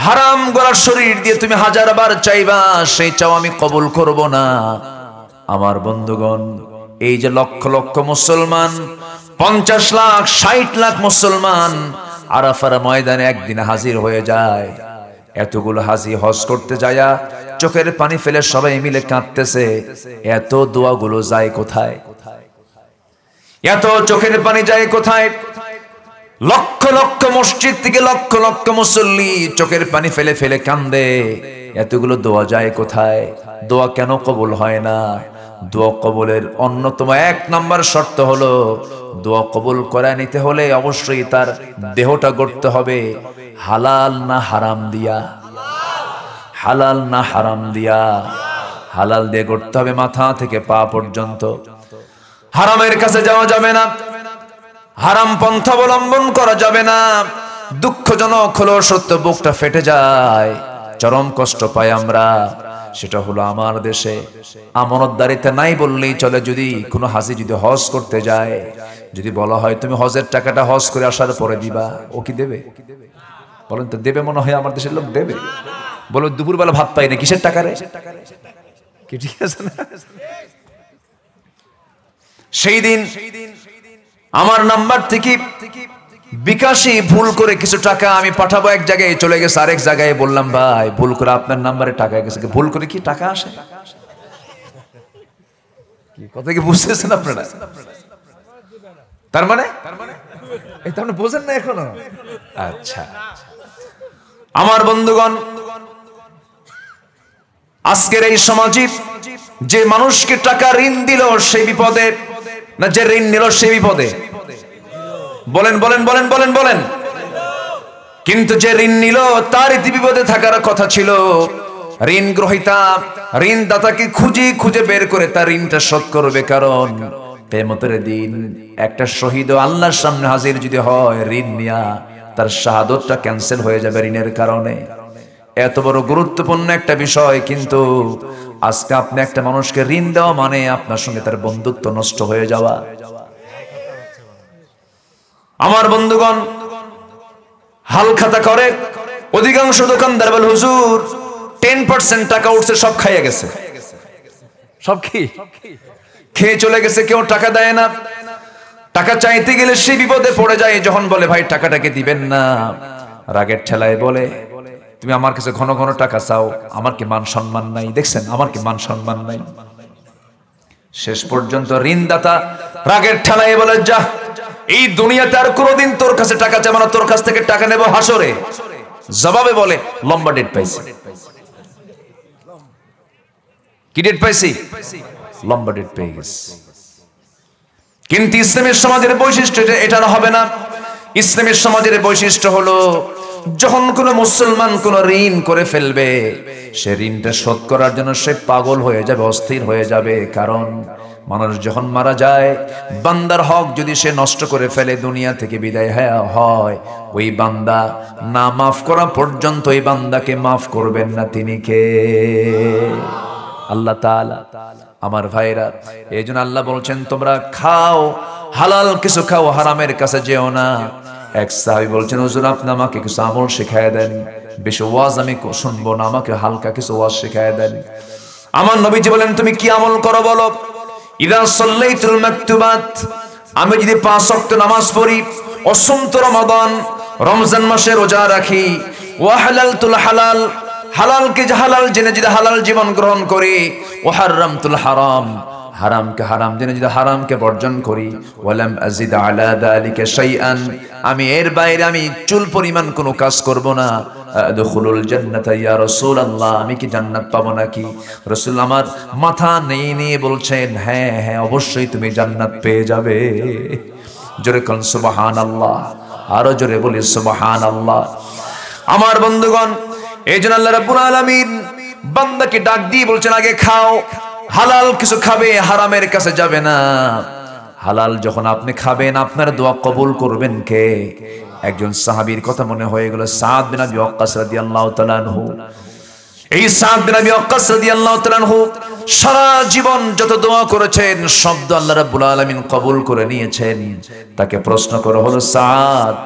হারাম গলার শরীর দিয়ে তুমি হাজারবার চাইবা, সেই চাও আমি কবুল করব না। আমার বন্ধুগণ, এই যে লক্ষ লক্ষ মুসলমান, 50 লাখ 60 লাখ মুসলমান আরাফার ময়দানে একদিন হাজির হয়ে যায়, এতগুলো হাজি হজ করতে যায়া চোখের পানি ফেলে সবাই মিলে কাঁদতেছে। এত দোয়াগুলো যায় কোথায়? এত চোখের পানি যায় কোথায়? লক্ষ লক্ষ মসজিদ থেকে লক্ষ লক্ষ মুসল্লি চোখের পানি ফেলে ফেলে কান্দে, এতগুলো দোয়া যায় কোথায়? দোয়া কেন কবুল হয় না? দোয়া কবুলের অন্যতম 1 নাম্বার শর্ত হলো, দোয়া কবুল করে নিতে হলে অবশ্যই তার দেহটা গড়তে হবে হালাল না হারাম দিয়া। হালাল না হারাম দিয়া? হালাল দিয়ে গড়তে হবে মাথা থেকে পা পর্যন্ত। হারামের কাছে যাওয়া যাবে না, হারাম পন্থা অবলম্বন করা যাবে না। দুঃখজনক হলো সত্য, বুকটা ফেটে যায়, চরম কষ্ট পাই আমরা। সেটা হলো আমার দেশে আমানতদারিতে নাই বললেই চলে। যদি কোনো হাজি যদি হজ করতে যায়, যদি বলা হয় তুমি হজের টাকাটা হজ করে আসার পরে দিবা, ও কি দেবে? বলেন তো, দেবে? মনে হয় আমার দেশের লোক দেবে? বলো দুপুরবেলা ভাত পাই না, কিসের টাকা রে? কি ঠিক আছে না? সেই দিন আমার নাম্বার থেকে বিকাশে ভুল করে কিছু টাকা আমি পাঠাবো, এক জায়গায় চলে গেছে, আরেক জায়গায় বললাম ভাই ভুল করে আপনার নাম্বারে টাকা গেছে। ভুল করে কি টাকা আসে? কি কথা কি বুঝতেছেন আপনারা? তার মানে এটা আপনি বোঝেন না এখনো? আচ্ছা আমার বন্ধুগণ, আজকের এই সমাজে যে মানুষকে টাকা ঋণ দিল সেই বিপদে, না যে ঋণ নিল সেই বিপদে? বলেন বলেন বলেন বলেন বলেন। কিন্তু যে ঋণ নিল তার ইতি বিপদে থাকার কথা ছিল। ঋণ গ্রহীতা ঋণদাতাকে খুঁজে খুঁজে বের করে তার ঋণটা শোধ করবে, কারণ কিয়ামতের দিন একটা শহীদ আল্লাহর সামনে হাজির যদি হয় ঋণ নিয়া, তার শাহাদাতটা ক্যান্সেল হয়ে যাবে ঋণের কারণে। এত বড় গুরুত্বপূর্ণ একটা বিষয়, কিন্তু আজকে আপনি একটা মানুষকে ঋণ দেওয়া মানে আপনার সঙ্গে তার বন্ধুত্ব নষ্ট হয়ে যাওয়া। আমার বন্ধুগণ, হাল খাতা করে অধিকাংশ দোকানদার বলে হুজুর 10% টাকা উঠছে, সব খাইয়া গেছে। সব কি খেয়ে চলে গেছে, কেউ টাকা দেয় না। টাকা চাইতে গেলে সে বিপদে পড়ে যায়। যখন বলে ভাই টাকাটাকে দিবেন না, রাগের ঠেলায় বলে তুমি আমার কাছে ঘন ঘন টাকা চাও, আমার কি মান সম্মান নাই? দেখছেন আমার কি মান সম্মান নাই? শেষ পর্যন্ত ঋণদাতা রাগের ঠেলায় বলে যা এই দুনিয়াতে আর কোনোদিন তোর কাছে টাকা চাবো না, তোর কাছ থেকে টাকা নেব হাসরে। জবাবে বলে লম্বা ডেট পাইছি। কি ডেট পাইছি? লম্বা ডেট পেয়ে গেছে। কিন্তু ইসলামের সমাজের বৈশিষ্ট্য এটা হবে না। ইসলামের সমাজের বৈশিষ্ট্য হলো যখন কোনো মুসলমান কোনো ঋণ করে ফেলবে, সে ঋণটা শোধ করার জন্য সে পাগল হয়ে যাবে, অস্থির হয়ে যাবে। কারণ মানুষ যখন মারা যায়, বান্দার হক যদি সে নষ্ট করে ফেলে, দুনিয়া থেকে বিদায় হয়, ওই বান্দা না মাফ করা পর্যন্ত ওই বান্দাকে মাফ করবেন না। তিনি কে? আল্লাহ তাআলা। আমার ভাইরা, এই জন্য আল্লাহ বলছেন তোমরা খাও, হালাল কিছু খাও, হারামের কাছে যেও না। এক সাহাবী বলছেন হুজুর আপনি আমাকে কিছু আমল শিখায় দেন, বেশি ওয়াজ আমি শুনবো না, আমাকে হালকা কিছু ওয়াজ শিখায় দেন। আমার নবীজি বলেন তুমি কি আমল করো বলো? ইদা সাল্লাইতুল মাকতুবাত, আমি যদি 5 ওয়াক্ত নামাজ পড়ি, অসুমতু রমাদান, রমজান মাসে রোজা রাখি, ওয়া হালালতুল হালাল, হালালকে হালাল জেনে যদি হালাল জীবন গ্রহণ করি, ওয়া হারামতুল হারাম, হারামকে হারাম জেনে যদি হারামকে বর্জন করি, ওয়ালাম আযিদ আলা যালিকা শাইআন, আমি এর বাইরে আমি চুল পরিমাণ কোনো কাজ করব না, আদখুলুল জান্নাতা ইয়া রাসূলুল্লাহ, আমি কি জান্নাত পাবো নাকি? রাসূল আমার মাথা নিয়ে বলছেন হ্যাঁ হ্যাঁ অবশ্যই তুমি জান্নাত পেয়ে যাবে। জোরে কোন সুবহানাল্লাহ, আরো জোরে বলি সুবহানাল্লাহ। আমার বন্ধুগণ, এই জন্য আল্লাহ রাব্বুল আলামিন বান্দাকে ডাক দিয়ে বলছেন আগে খাও, হালাল কিছু খাবে, হারামের কাছে যাবে না। হালাল যখন আপনি খাবেন, আপনার দোয়া কবুল করবেন কে? একজন সাহাবীর কথা মনে হয়ে গেল, সাদ বিন আবি ওয়াক্কাস রাদিয়াল্লাহু তাআলা আনহু। এই সাদ বিন আবি ওয়াক্কাস রাদিয়াল্লাহু তাআলা আনহু সারা জীবন যত দোয়া করেছেন সব দোয়া আল্লাহ রাব্বুল আলামিন কবুল করে নিয়েছেন। তাকে প্রশ্ন করা হলো, সাদ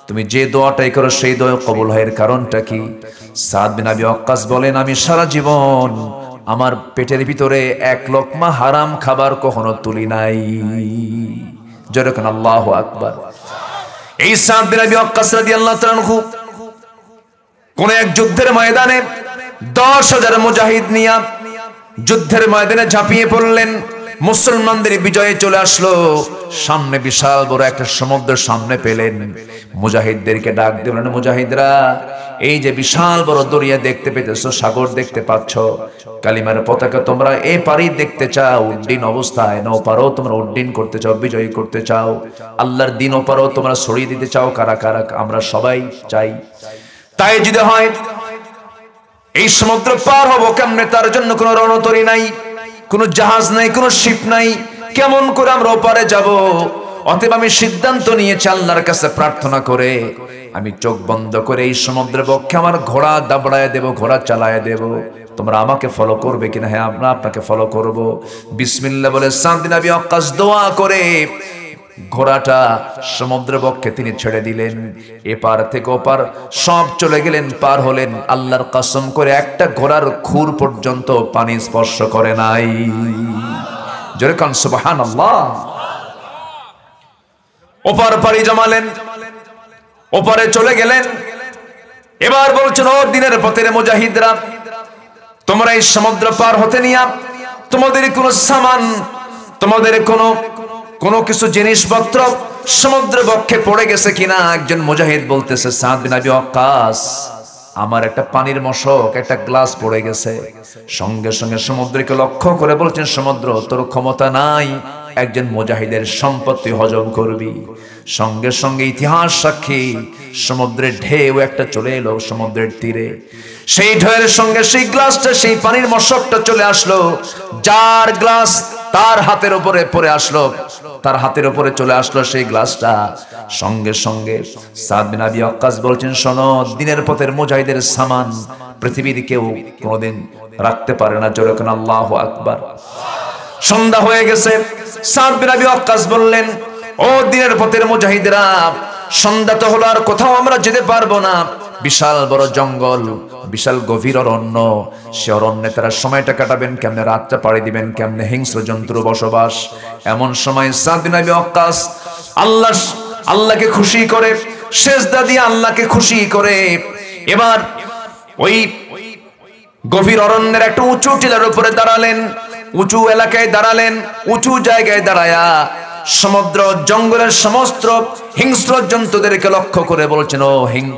তুমি যে দোয়াটাই করো সেই দোয়া কবুল হয়, এর কারণটা কি? সাদ বিন আবি ওয়াক্কাস বলেন আমি সারা জীবন আমার পেটের ভিতরে 1 লোকমা হারাম খাবার কখনো তুলি নাই। যেরকম আল্লাহু আকবার। এই সাদ বিন আবি ওয়াক্কাস রাদিয়াল্লাহু তাআলা আনহু কোন এক যুদ্ধের ময়দানে 10,000 মুজাহিদ নিয়ে যুদ্ধের ময়দানে ঝাঁপিয়ে পড়লেন। মুসলমানদের বিজয়ে চলে আসলো, সামনে বিশাল বড় একটা সমুদ্রের সামনে পেলেন। মুজাহিদদেরকে ডাক দিলেন, মুজাহিদরা এই যে বিশাল বড় দরিয়া দেখতে পেতেছো, সাগর দেখতে পাচ্ছ, কালিমার পতাকা তোমরা এই পারি দেখতে চাও উড্ডীন অবস্থায়, না ওপারও তোমরা উড্ডীন করতে চাও, বিজয়ী করতে চাও, আল্লাহর দিন ওপারও তোমরা ছড়িয়ে দিতে চাও, কারা কারা? আমরা সবাই চাই। তাই যদি হয় এই সমুদ্র পার হবো কেমনে? তার জন্য কোনো রণতরী নাই, কোনো জাহাজ নাই, কোনো শিপ নাই, কেমন করে আমরা ওপারে যাব? অতএব আমি সিদ্ধান্ত নিয়েছি আল্লাহর কাছে প্রার্থনা করে আমি চোখ বন্ধ করে এই সমুদ্রের বক্ষে আমার ঘোড়া দাবড়ায় দেব, ঘোড়া চালায় দেব। তোমরা আমাকে ফলো করবে কিনা? হ্যাঁ আমরা আপনাকে ফলো করব। বিসমিল্লাহ বলে সাদ বিন আবি ওয়াক্কাস দোয়া করে ঘোড়াটা সমুদ্রের বক্ষে তিনি ছেড়ে দিলেন। এপার থেকে ওপার সব চলে গেলেন, পার হলেন। আল্লাহর কসম করে একটা ঘোড়ার খুর পর্যন্ত পানি স্পর্শ করে নাই। জোরে কান সুবহানাল্লাহ। ওপার পাড়ি জমালেন, ওপারে চলে গেলেন। এবার বলছেন ও দিনের পথের মুজাহিদরা, তোমরা এই সমুদ্র পার হতে নিয়া তোমাদের কোনো সামান, তোমাদের কোনো কিছু জিনিসপত্র সমুদ্র বক্ষে পড়ে গেছে কিনা? একজন মুজাহিদ বলতেছে, সাদ বিন আবি ওয়াক্কাস আমার একটা পানির মশক, একটা গ্লাস পড়ে গেছে। সঙ্গে সঙ্গে সমুদ্রকে লক্ষ্য করে বলছেন, সমুদ্র তোর ক্ষমতা নাই একজন মুজাহিদের সম্পত্তি হজম করবি। সঙ্গে সঙ্গে ইতিহাস সাক্ষী সমুদ্রের ঢেউ একটা চলে এলো সমুদ্রের তীরে। সেই ঢেউয়ের সঙ্গে সেই গ্লাসটা, সেই পানির মশকটা চলে আসলো। যার গ্লাস তার হাতের উপরে পড়ে আসলো, তার হাতের উপরে চলে আসলো সেই গ্লাসটা। সঙ্গে সঙ্গে সাদ বিন আবি ওয়াক্কাস বলছেন, শোনো, দিনের পথের মুজাহিদের সামান পৃথিবীর কেউ কোনোদিন রাখতে পারে না। যেরকম আল্লাহু আকবার। সন্ধ্যা হয়ে গেছে। সাদ বিন আবি ওয়াক্কাস বললেন, ও দিনের পথের মুজাহিদরা, সন্ধ্যা তো হলো, আর কোথাও আমরা যেতে পারবো না। বিশাল বড় জঙ্গল, বিশাল গভীর অরণ্য। সে অরণ্যে তারা সময়টা কাটাবেন কেমনে? রাতটা পাড়ি দিবেন কেমনে? হিংস্র জন্তুর বসবাস। এমন সময় সাদ বিন আবি ওয়াক্কাস আল্লাহকে খুশি করে, সেজদা দিয়ে আল্লাহকে খুশি করে এবার ওই গভীর অরণ্যের একটা উঁচু টিলার উপরে দাঁড়ালেন। উঁচু এলাকায় দাঁড়ালেন, উঁচু জায়গায় দাঁড়ায়া সমুদ্র জঙ্গলের সমস্ত হিংস্র জন্তুদেরকে লক্ষ্য করে বলছেন, ও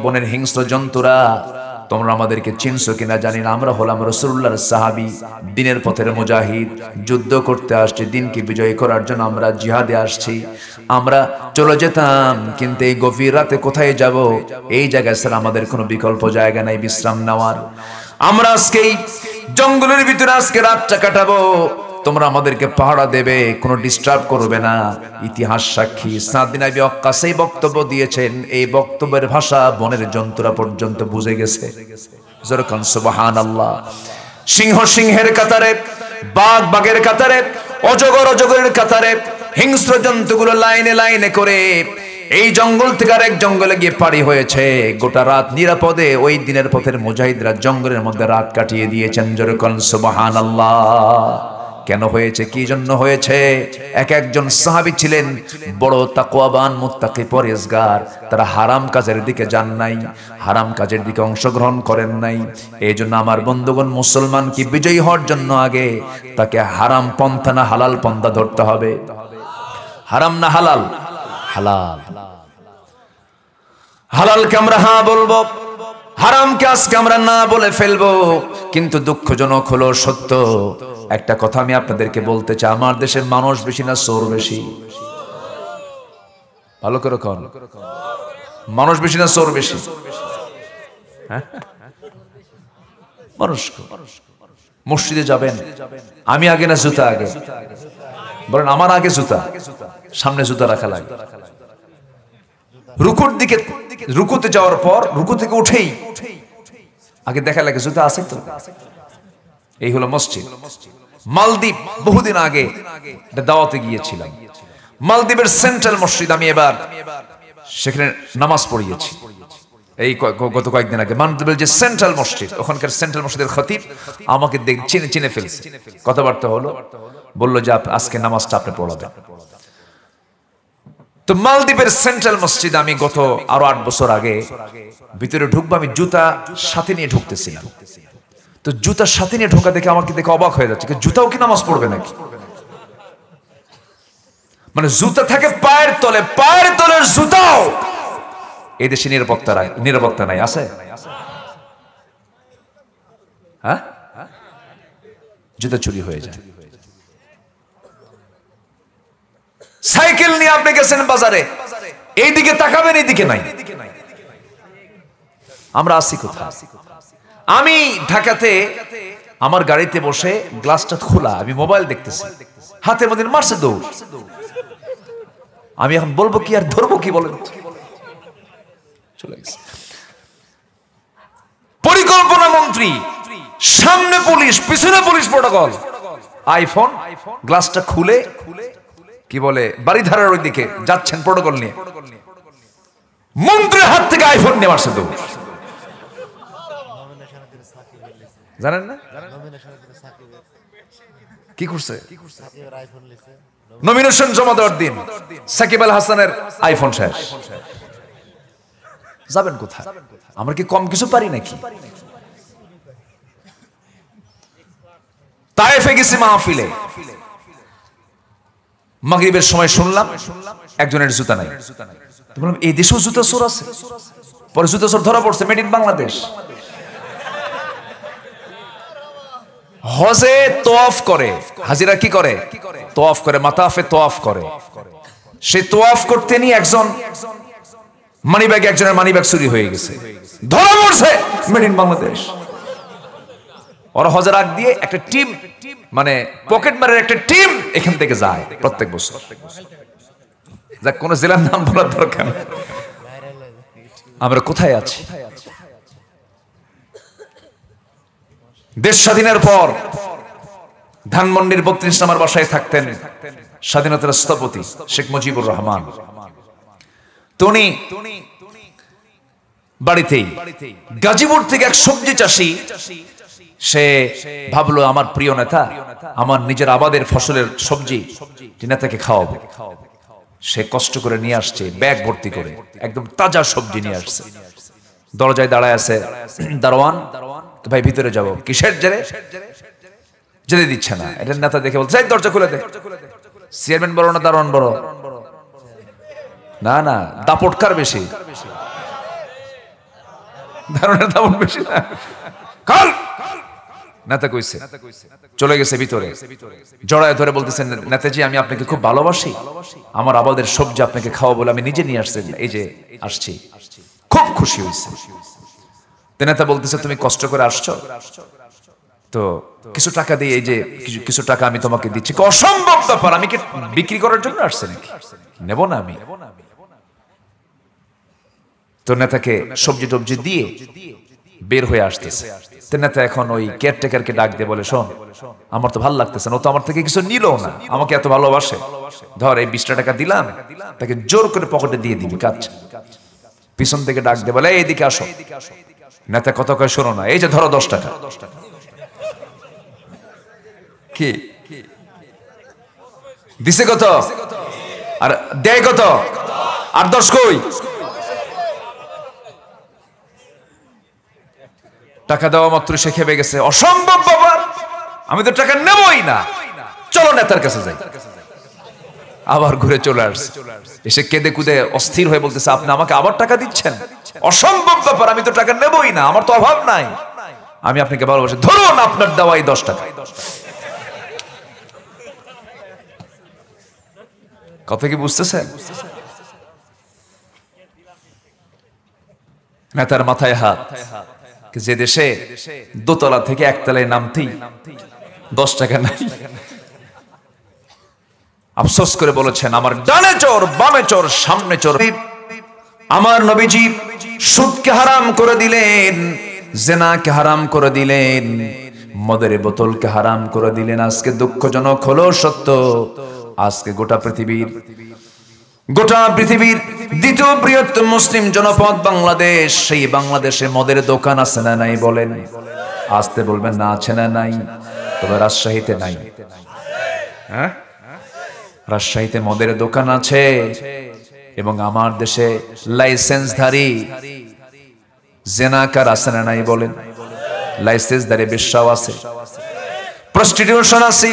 বনের হিংস্র জন্তুরা, তোমরা আমাদেরকে চিনছো কিনা জানি না, আমরা হলাম রাসূলুল্লাহর সাহাবী, দ্বীনের পথের মুজাহিদ, যুদ্ধ করতে আসছি, দ্বীনকে বিজয়ী করার জন্য আমরা জিহাদে আসছি। আমরা চলে যেতাম, কিন্তু এই গভীর রাতে কোথায় যাব? এই জায়গায় স্যার আমাদের কোনো বিকল্প জায়গা নাই বিশ্রাম নেওয়ার। আমরা আজকে এই জঙ্গলের ভিতরে আজকে রাতটা কাটাবো, তোমরা আমাদেরকে পাহারা দেবে, কোনো ডিস্টার্ব করবে না। ইতিহাস সাক্ষী সাদ বিন আবি ওয়াক্কাস এই বক্তব্য দিয়েছেন, এই বক্তব্যের ভাষা বনের জন্তুরা পর্যন্ত বুঝে গেছে। জোরকান সুবহানাল্লাহ। সিংহ সিংহের কাতারে, বাঘ বাঘের কাতারে, অজগর অজগরের কাতারে, হিংস্র জন্তুগুলো লাইনে লাইনে করে এই জঙ্গল থেকে আরেক জঙ্গলে গিয়ে পাড়ি হয়েছে। গোটা রাত নিরাপদে ওই দিনের পথের মুজাহিদরা জঙ্গলের মধ্যে রাত কাটিয়ে দিয়েছেন। জোরকান সুবহানাল্লাহ। কেন হয়েছে, কি জন্য হয়েছে? এক একজন সাহাবী ছিলেন বড় তাকওয়াবান, মুত্তাকি, পরহেজগার। তারা হারাম কাজের দিকে যান নাই, হারাম কাজের দিকে অংশগ্রহণ করেন নাই। এই জন্য আমার বন্ধুগণ, মুসলমান কি বিজয়ী হওয়ার জন্য আগে তাকে হারাম পন্থা না হালাল পন্থা ধরতে হবে? হারাম না হালাল? হালাল। হালালকে আমরা হ্যাঁ বলবো, হারামকে আজকে আমরা না বলে ফেলবো। কিন্তু দুঃখজনক হলো সত্য, একটা কথা আমি আপনাদেরকে বলতে চাই, আমার দেশের মানুষ বেশি না চোর বেশি? ভালো করে কন, মানুষ বেশি না চোর বেশি? মানুষ। মসজিদে যাবেন, আমি আগে না জুতা আগে? বলেন আমার আগে জুতা, সামনে জুতা রাখা লাগে। রুকুর দিকে, রুকুতে যাওয়ার পর রুকু থেকে উঠেই আগে দেখা লাগে জুতা আছে তো। এই হলো মসজিদ। মালদ্বীপ, বহুদিন আগে দাওয়াতে গিয়েছিলাম, মালদ্বীপের সেন্ট্রাল মসজিদ। আমি এবার সেখানে নামাজ পড়িয়েছি এই গত কয়েকদিন আগে। মালদ্বীপের যে সেন্ট্রাল মসজিদ, ওখানকার সেন্ট্রাল মসজিদের খতিব আমাকে চিনে ফেলছে। কথাবার্তা হলো, বললো যে আজকে নামাজটা আপনি পড়াবেন। তো মালদ্বীপের সেন্ট্রাল মসজিদ আমি গত আরো 8 বছর আগে ভিতরে ঢুকবো, আমি জুতা সাথে নিয়ে ঢুকতেছিলাম। তো জুতার সাথে নিয়ে ঢোকা দেখে আমাকে দেখে অবাক হয়ে যাচ্ছে, জুতাও কি নামাজ পড়বে নাকি? মানে জুতা থাকে পায়ের তলে, পায়ের তলের জুতাও। এই দেশে নিরাপত্তা নাই, আছে? হ্যাঁ, জুতা চুরি হয়ে যায়। সাইকেল নিয়ে আপনি গেছেন বাজারে, এইদিকে তাকাবেন, এইদিকে নাই। আমরা আসি কোথায়? আমি ঢাকাতে আমার গাড়িতে বসে, গ্লাসটা খোলা, আমি মোবাইল দেখতেছি, হাতের মধ্যে মারছে দৌড়। আমি এখন বলবো কি আর ধরবো কি বলেন? চলে গেছে। পরিকল্পনা মন্ত্রী, সামনে পুলিশ, পিছনে পুলিশ, প্রোটোকল। আইফোন, গ্লাসটা খুলে কি বলে বাড়িধারার ওই দিকে যাচ্ছেন প্রোটোকল নিয়ে, মন্ত্রীর হাত থেকে আইফোন নিয়ে মারছে দৌড়। জানেন না কি করছে? নমিনেশন জমা দেওয়ার দিন সাকিব আল হাসানের আইফোন শেষ। যাবেন কোথায়? আমরা কি কম কিছু পারি নাকি? তায়েফে গেছি মাহফিলে, মাগরিবের সময় শুনলাম একজনের জুতা নাই। বললাম এই দেশেও জুতা চোর আছে? পরে জুতা চোর ধরা পড়ছে, মেড ইন বাংলাদেশ। হজে তোয়াফ করে, হাজিরা কি করে? তোয়াফ করে, মাতাফে তোয়াফ করে। সে তোয়াফ করতে নিয়ে একজন মানিব্যাগ, একজনের মানিব্যাগ চুরি হয়ে গেছে, ধরা পড়ছে, মেড ইন বাংলাদেশ। ওরা হজের আগ দিয়ে একটা টিম, মানে পকেট মারের একটা টিম এখান থেকে যায় প্রত্যেক বছর। যাক, কোন জেলার নাম বলার দরকার নেই। আমরা কোথায় আছি? দেশ স্বাধীনের পর ধানমন্ডির 32 নম্বর বাসায় থাকতেন স্বাধীনতার স্থপতি শেখ মুজিবুর রহমান। উনি বাড়িতেই গাজীপুর থেকে এক সবজি চাষি, সে ভাবলো আমার প্রিয় নেতা, আমার নিজের আবাদের ফসলের সবজি নেতাকে খাওয়াবো। সে কষ্ট করে নিয়ে আসছে, ব্যাগ ভর্তি করে একদম তাজা সবজি নিয়ে আসছে। দরজায় দাঁড়ায় আছে দারোয়ান, ভাই ভিতরে যাবো। কিসের জেরে? যেতে দিচ্ছে না। এটা নেতা দেখে বলছে এই দরজা খুলে দে। চেয়ারম্যান বড় না দারোয়ান বড়? না না, দাপটকার বেশি, দারোয়ানের দাপট বেশি না। খোল। নেতা কইছে, চলে গেছে ভিতরে, জড়ায় ধরে বলতেছেন নেতাজি আমি আপনাকে খুব ভালোবাসি, আমার আবাদের সবজি আপনাকে খাওয়া বলে আমি নিজে নিয়ে আসছি, এই যে আসছি। খুব খুশি হয়েছে। নেতা বলতেছে তুমি কষ্ট করে আসছো তো কিছু টাকা দিয়ে, এই যে কিছু টাকা আমি তোমাকে দিচ্ছি। অসম্ভব ব্যাপার, আমি কি বিক্রি করার জন্য আসছে নাকি? নেব না আমি। তো নেতাকে সবজি টবজি দিয়ে বের হয়ে আসতেছে। নেতা এখন ওই কেয়ারটেকারকে ডাক দিয়ে বলে শোন, আমার তো ভালো লাগতেছে না, ও তো আমার থেকে কিছু নিল না, আমাকে এত ভালোবাসে, ধর এই 20টা টাকা দিলাম, তাকে জোর করে পকেটে দিয়ে দিবি কাজ। পিছন থেকে ডাক দিয়ে বলে এইদিকে আসো। নেতা কত কয় শোনো না, এই যে ধরো 10 টাকা। কি দিছে কত আর দেয় কত? আর 10 কই? টাকা দেওয়া মাত্র সে খেপে গেছে। অসম্ভব ব্যাপার, আমি তো টাকা নেবই না, চলো নেতার কাছে যাই। আবার ঘুরে চলে আসছে, এসে কেঁদে কুদে অস্থির হয়ে বলতেছে আপনি আমাকে আবার টাকা দিচ্ছেন? অসম্ভব ব্যাপার, আমি তো টাকা নেবই না, আমার তো অভাব নাই, আমি আপনাকে ভালোবাসি, ধরুন আপনার দেওয়াই 10 টাকা। কথা কি বুঝতেছেন? নেতার মাথায় হাত। যে দেশে দোতলা থেকে একতলায় নামতেই 10 টাকা নাই, আফসোস করে বলেছেন আমার ডানে চোর বামে চোর সামনে চোর। আমার নবীজি সুদকে হারাম করে দিলেন, জেনাকে হারাম করে দিলেন, মদের বোতলকে হারাম করে দিলেন। আজকে দুঃখজনক হলো সত্য, আজকে গোটা পৃথিবীর দ্বিতীয় বৃহত্তম মুসলিম জনপদ বাংলাদেশ, সেই বাংলাদেশে মদের দোকান আছে না নাই বলেন? আসতে বলবেন না আছে না নাই? তবে রাজশাহীতে নাই। হ্যাঁ, রাজশাহীতে মদের দোকান আছে, এবং আমার দেশে লাইসেন্সধারী জেনাকার আছে না নাই বলেন? লাইসেন্সধারী বেশ্যাও আছে, প্রস্টিটিউশন আছে।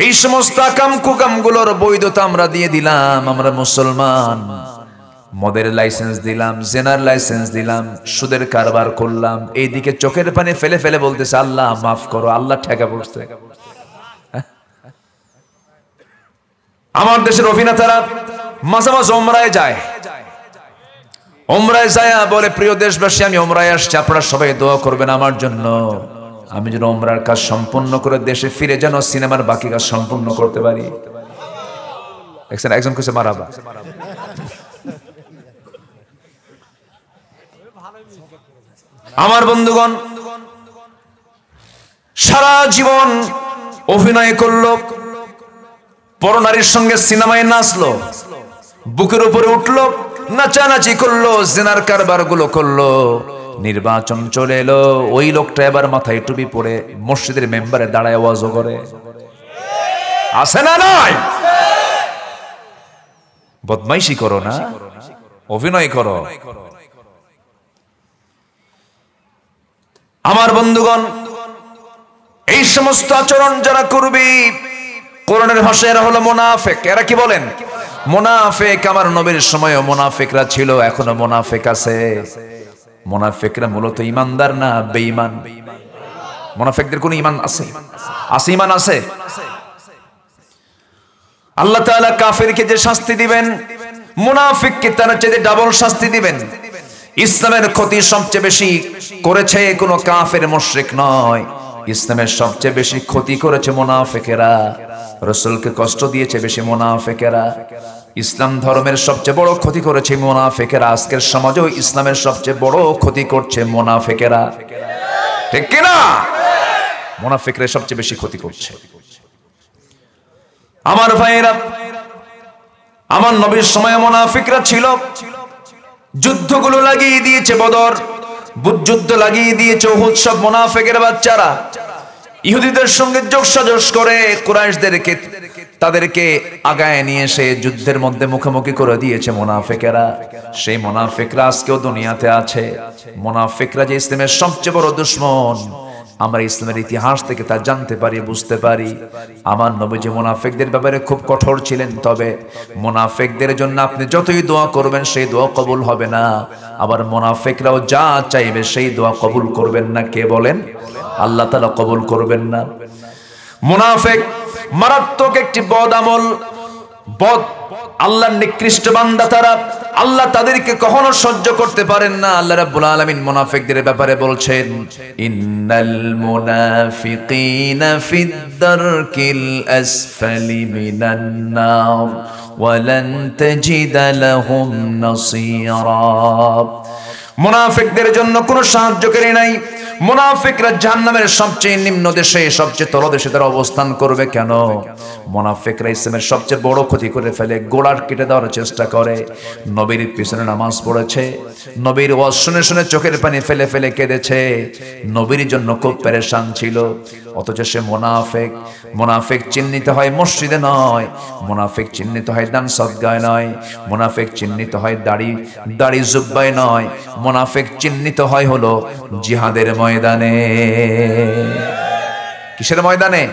এই সমস্ত আকাম কুকাম গুলোর বৈধতা আমরা দিয়ে দিলাম। আমরা মুসলমান, মদের লাইসেন্স দিলাম, জেনার লাইসেন্স দিলাম, সুদের কারবার করলাম, এইদিকে চোখের পানি ফেলে ফেলে বলতেছে আল্লাহ মাফ করো, আল্লাহ ঠেকা পড়ছে। আমার দেশের অভিনেতারা মাঝে মাঝে ওমরায় যায়, ওমরায় যায় বলে প্রিয় দেশবাসী আমি ওমরায় আসছি, আপনারা সবাই দোয়া করবেন আমার জন্য, আমি যেন ওমরার কাজ সম্পূর্ণ করে দেশে ফিরে যেন সিনেমার বাকি কাজ সম্পূর্ণ করতে পারি। একজন কইছে মারাবা। আমার বন্ধুগণ সারা জীবন অভিনয় করলো, পরনারীর সঙ্গে সিনেমায় নাচলো, বুকের উপরে উঠলো, নাচানাচি করলো, জেনার কারবার গুলো করলো। নির্বাচন চলে এলো, ওই লোকটা এবার মাথায় টুপি পরে মসজিদের মেম্বারে দাঁড়ায় ওয়াজও করে। আছে না নাই? বদমাইশি করো না, অভিনয় করো। আমার বন্ধুগণ এই সমস্ত আচরণ যারা করবে, কোরআনের ভাষায় এরা হলো মুনাফিক। এরা কি বলেন? মুনাফিক। আমার নবীর সময়ও মুনাফিকরা ছিল, এখনো মুনাফিক আছে। মুনাফিকরা মূলত ইমানদার না বেঈমান? মুনাফিকদের কোন ঈমান আছে? আছে, ঈমান আছে। আল্লাহ তাআলা কাফিরকে যে শাস্তি দিবেন, মুনাফিককে তার চেয়ে ডাবল শাস্তি দিবেন। ইসলামের ক্ষতি সবচেয়ে বেশি করেছে কোন কাফের মুশরিক নয়, ইসলামের সবচেয়ে বেশি ক্ষতি করেছে মুনাফিকেরা। রাসূলকে কষ্ট দিয়েছে বেশি মুনাফিকেরা। ইসলাম ধর্মের সবচেয়ে বড় ক্ষতি করেছে মুনাফিকেরা। আজকের সমাজেও ইসলামের সবচেয়ে বড় ক্ষতি করছে মুনাফিকেরা, ঠিক কি না? মুনাফিকরা সবচেয়ে বেশি ক্ষতি করছে। আমার ভাইয়েরা, আমার নবীর সময় মুনাফিকরা ছিল, যুদ্ধগুলো লাগিয়ে দিয়েছে, বদর যুদ্ধ লাগিয়ে দিয়েছে, উহুদ, সব মুনাফিকের বাচ্চারা ইহুদিদের সঙ্গে যোগসাজশ করে কুরাইশদেরকে তাদেরকে আগায় নিয়ে এসে যুদ্ধের মধ্যে মুখোমুখি করে দিয়েছে মুনাফিকেরা। সেই মুনাফিকরা আজকেও দুনিয়াতে আছে। মুনাফিকরা যে ইসলামের সবচেয়ে বড় দুশমন, আমরা ইসলামের ইতিহাস থেকে তা জানতে পারি, বুঝতে পারি। আমার নবীজি মুনাফিকদের ব্যাপারে খুব কঠোর ছিলেন, তবে মুনাফিকদের জন্য আপনি যতই দোয়া করবেন সেই দোয়া কবুল হবে না। আবার মুনাফিকরাও যা চাইবে সেই দোয়া কবুল করবেন না। কে বলেন? আল্লাহ তাআলা কবুল করবেন না। মুনাফিক মারাত্মক একটি বদ আমল, বদ আল্লাহর নিকৃষ্ট বান্দা তারা। আল্লাহ তাদেরকে কখনো সহ্য করতে পারেন না। আল্লাহ রাব্বুল আলামিন মুনাফিকদের ব্যাপারে বলছেন, ইন্নাল মুনাফিকিনা ফিদ দারকিল আসফালি মিনান নার ওয়া লান তাজিদা লাহুম নাসীরা। মুনাফিকদের জন্য কোনো সাহায্যকারী নাই। মুনাফিকরা জাহান্নামের সবচেয়ে নিম্ন দেশে, সবচেয়ে তলদেশে তারা অবস্থান করবে। কেন? মুনাফিকরা ইসলামের সবচেয়ে বড় ক্ষতি করে ফেলে, গোড়ার কেটে দেওয়ার চেষ্টা করে। নবীর পিছনে নামাজ পড়েছে, নবীর ওয়াজ শুনে শুনে চোখের পানি ফেলে ফেলে কেঁদেছে, নবীর জন্য খুব পেরেশান ছিল। অথচ সে মুনাফিক। মুনাফিক চিহ্নিত হয় মসজিদে নয়, মুনাফিক চিহ্নিত হয় দান সদকায় নয়, মুনাফিক চিহ্নিত হয় দাড়ি জুব্বায় নয়, মুনাফিক চিহ্নিত হয় হলো জিহাদের ময়দানে। কিসের ময়দানে?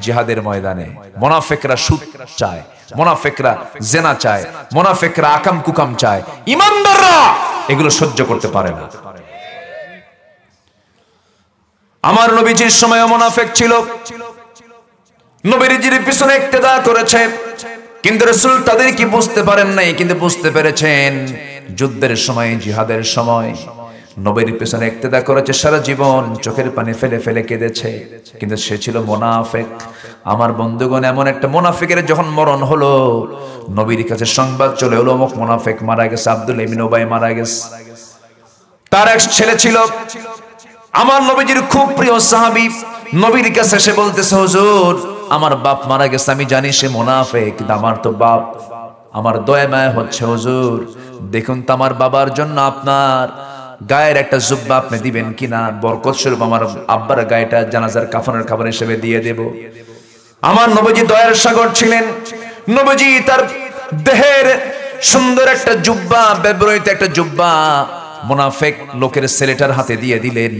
জিহাদের ময়দানে। মুনাফিকরা সুদ চায়, মুনাফিকরা জেনা চায়, মুনাফিকরা আকাম কুকাম চায়। ইমানদাররা এগুলো সহ্য করতে পারে না। আমার নবীজির সময় মুনাফিক ছিল, নবীজির পিছনে ইক্তেদা করেছে, কিন্তু রাসূল তাদের কি বুঝতে পারেন নাই, কিন্তু বুঝতে পেরেছেন যুদ্ধের সময়, জিহাদের সময় নবীর পিছনে ইক্তেদা করেছে, সারা জীবন চোখের পানি ফেলে ফেলে কেঁদেছে, কিন্তু সে ছিল মুনাফিক। আমার বন্ধুগণ, এমন একটা মুনাফিকের যখন মরণ হলো, নবীর কাছে সংবাদ চলে এলো অমুক মুনাফিক মারা গেছে, আব্দুল্লাহ ইবনে উবাই মারা গেছে। তার এক ছেলে ছিল, আমার নবীজির খুব প্রিয় সাহাবী। নবীর কাছে সে বলতেছে, হুজুর আমার বাপ মারা গেছে, আমি জানি সে মুনাফিক, কিন্তু আমার তো বাপ, আমার দয়া মায়া হচ্ছে হুজুর, দেখুন তো আমার বাবার জন্য আপনার গায়ের একটা জুব্বা আপনি দিবেন কিনা, বরকত স্বরূপ আমার আব্বার গায়েটা জানাজার কাফনের খাবার হিসেবে দিয়ে দেব। আমার নবীজি দয়ার সাগর ছিলেন। নবীজি তার দেহের সুন্দর একটা জুব্বা, ব্যবহৃত একটা জুব্বা মুনাফিক লোকের ছেলেটার হাতে দিয়ে দিলেন।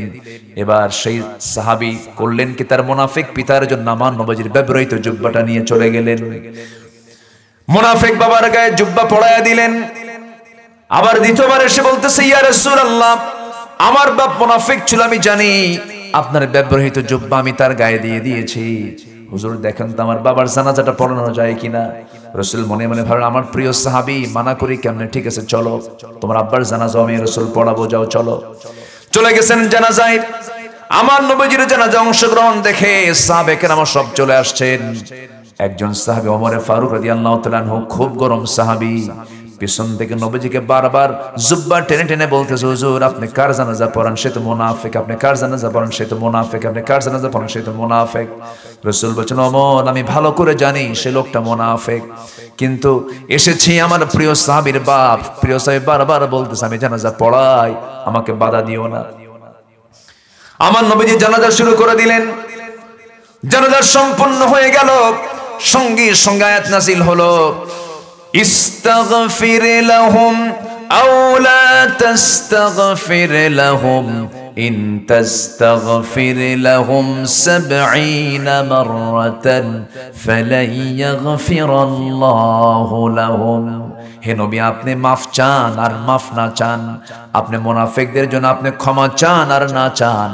এবার সেই সাহাবী করলেন কি, তার মুনাফিক পিতার জন্য আমার নবীজির ব্যবহৃত জুব্বাটা নিয়ে চলে গেলেন। মুনাফিক বাবার গায়ে জুব্বা পরায়া দিলেন। আবার দ্বিতীয়বার এসে বলতেছে, ইয়া রাসূলুল্লাহ, আমার বাপ মুনাফিক ছিল, আমি জানি, আপনার ব্যবহৃত জুব্বা আমি তার গায়ে দিয়ে দিয়েছি। হুজুর দেখেন তো আমার বাবার জানাজাটা পড়ানো যায় কিনা। রাসূল মনে মনে ভাবলেন, আমার প্রিয় সাহাবী, মানা করি কেমনে, ঠিক আছে চলো, তোমার আব্বার জানাজা আমি রাসূল পড়াবো, যাও চলো। চলে গেছেন জানাজায়। আমার নবীজির জানাজা অংশগ্রহণ দেখে সাহাবে কেরাম সব চলে আসছেন। একজন সাহাবী ওমর ফারুক রাদিয়াল্লাহু তাআলা আনহু, খুব গরম সাহাবী, পিছন থেকে নবীজিকে বারবার জুব্বা টেনে টেনে বলতেছে, হুজুর আপনি কার জানাজা পড়ান, সে তো মুনাফিক, আপনি কার জানাজা পড়ান, সে তো মুনাফিক, আপনি কার জানাজা পড়ান, সে তো মুনাফিক। রাসূল বলেন, ওমর আমি ভালো করে জানি সে লোকটা মুনাফিক, কিন্তু এসেছি আমার প্রিয় সাহাবীর বাপ, প্রিয় সাহাবী বারবার বলতেছে আমি জানাজা পড়াই, আমাকে বাধা দিও না। আমার নবীজি জানাজা শুরু করে দিলেন। জানাজা সম্পূর্ণ হয়ে গেল, সঙ্গে সঙ্গে আয়াত নাযিল হলো, ইস্তাগফির লাহুম আও লা তাস্তাগফির লাহুম ইন তাস্তাগফির লাহুম ৭০ মাররাতান ফালান ইয়াগফিরাল্লাহু লাহুম। হে নবী, আপনি মাফ চান আর মাফ না চান, আপনি মুনাফিকদের জন্য আপনি ক্ষমা চান আর না চান,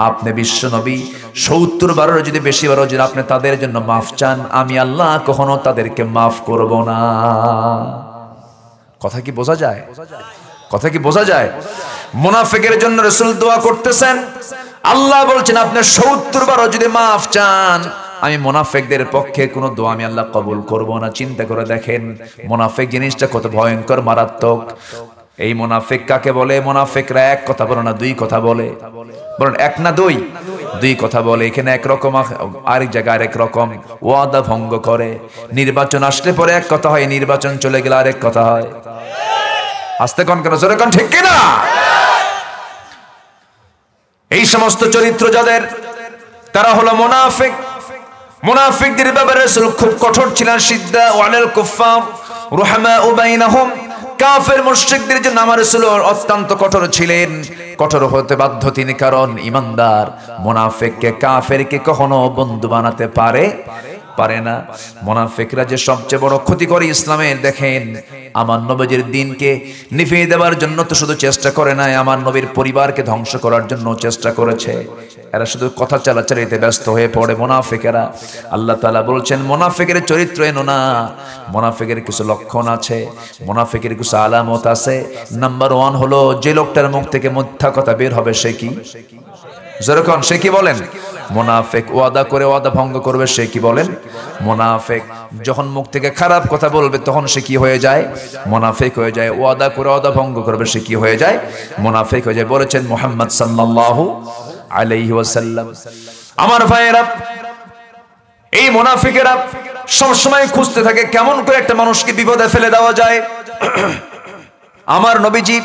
আপনি বিশ্ব নবী ৭০ বারের যদি বেশি বার যদি আপনি তাদের জন্য মাফ চান, আমি আল্লাহ কখনো তাদেরকে মাফ করব না। কথা কি বোঝা যায়? কথা কি বোঝা যায়? মুনাফিকের জন্য রাসূল দোয়া করতেছেন। আল্লাহ বলছেন আপনি ৭০ বার যদি মাফ চান, আমি মুনাফিকদের পক্ষে কোনো দোয়া আমি আল্লাহ কবুল করব না। চিন্তা করে দেখেন মুনাফিক জিনিসটা কত ভয়ঙ্কর, মারাত্মক। এই মুনাফিক কাকে বলে? মুনাফিকরা এক কথা বলে না, দুই কথা বলে। বলেন এক না দুই? দুই কথা বলে। এখানে একরকম, আরেক জায়গায় আরেক রকম। ওয়াদা ভঙ্গ করে। নির্বাচন আসলে পরে এক কথা হয়, নির্বাচন চলে গেলে আরেক কথা হয়। আস্তে কোন কেন, জোরে কোন, ঠিক কিনা? এই সমস্ত চরিত্র যাদের, তারা হলো মুনাফিক। মুনাফিকদের ব্যাপারে রাসূল খুব কঠোর ছিলেন। শিদ্দা ওয়ালাল কুফার রুহামাউ বাইনাহুম, কাফের মুশরিকদের জন্য আমার রাসূল অত্যন্ত কঠোর ছিলেন। কঠোর হতে বাধ্য তিনি, কারণ ইমানদার মুনাফিককে কাফেরকে কখনো বন্ধু বানাতে পারে না। মুনাফিকরা যে সবচেয়ে বড় ক্ষতি করে ইসলামের, দেখেন আমার নবীর দ্বীনকে নিভিয়ে দেওয়ার জন্য তো শুধু চেষ্টা করে নাই, আমার নবীর পরিবারকে ধ্বংস করার জন্য চেষ্টা করেছে। এরা শুধু কথা চালাচালিতে ব্যস্ত হয়ে পড়ে মুনাফিকেরা। আল্লাহ তাআলা বলছেন মুনাফিকের চরিত্র এনো না, মুনাফিকের কিছু লক্ষণ আছে, মুনাফিকের কিছু আলামত আছে। নাম্বার 1 হলো, যে লোকটার মুখ থেকে মিথ্যা কথা বের হবে সে কি? যেরকম সে কি বলেন? মুনাফিক। ওয়াদা করে ওয়াদা ভঙ্গ করবে, সে কি বলেন? মুনাফিক। যখন মুখ থেকে খারাপ কথা বলবে তখন সে কি হয়ে যায়? মুনাফিক হয়ে যায়। ওয়াদা করে ওয়াদা ভঙ্গ করবে, সে কি হয়ে যায়? মুনাফিক হয়ে যায়। বলেছেন মুহাম্মদ সাল্লাল্লাহু আলাইহি ওয়াসাল্লাম। আমার ভাইয়েরা, এই মুনাফিকেরা সবসময় খুঁজতে থাকে কেমন করে একটা মানুষকে বিপদে ফেলে দেওয়া যায়। আমার নবীজি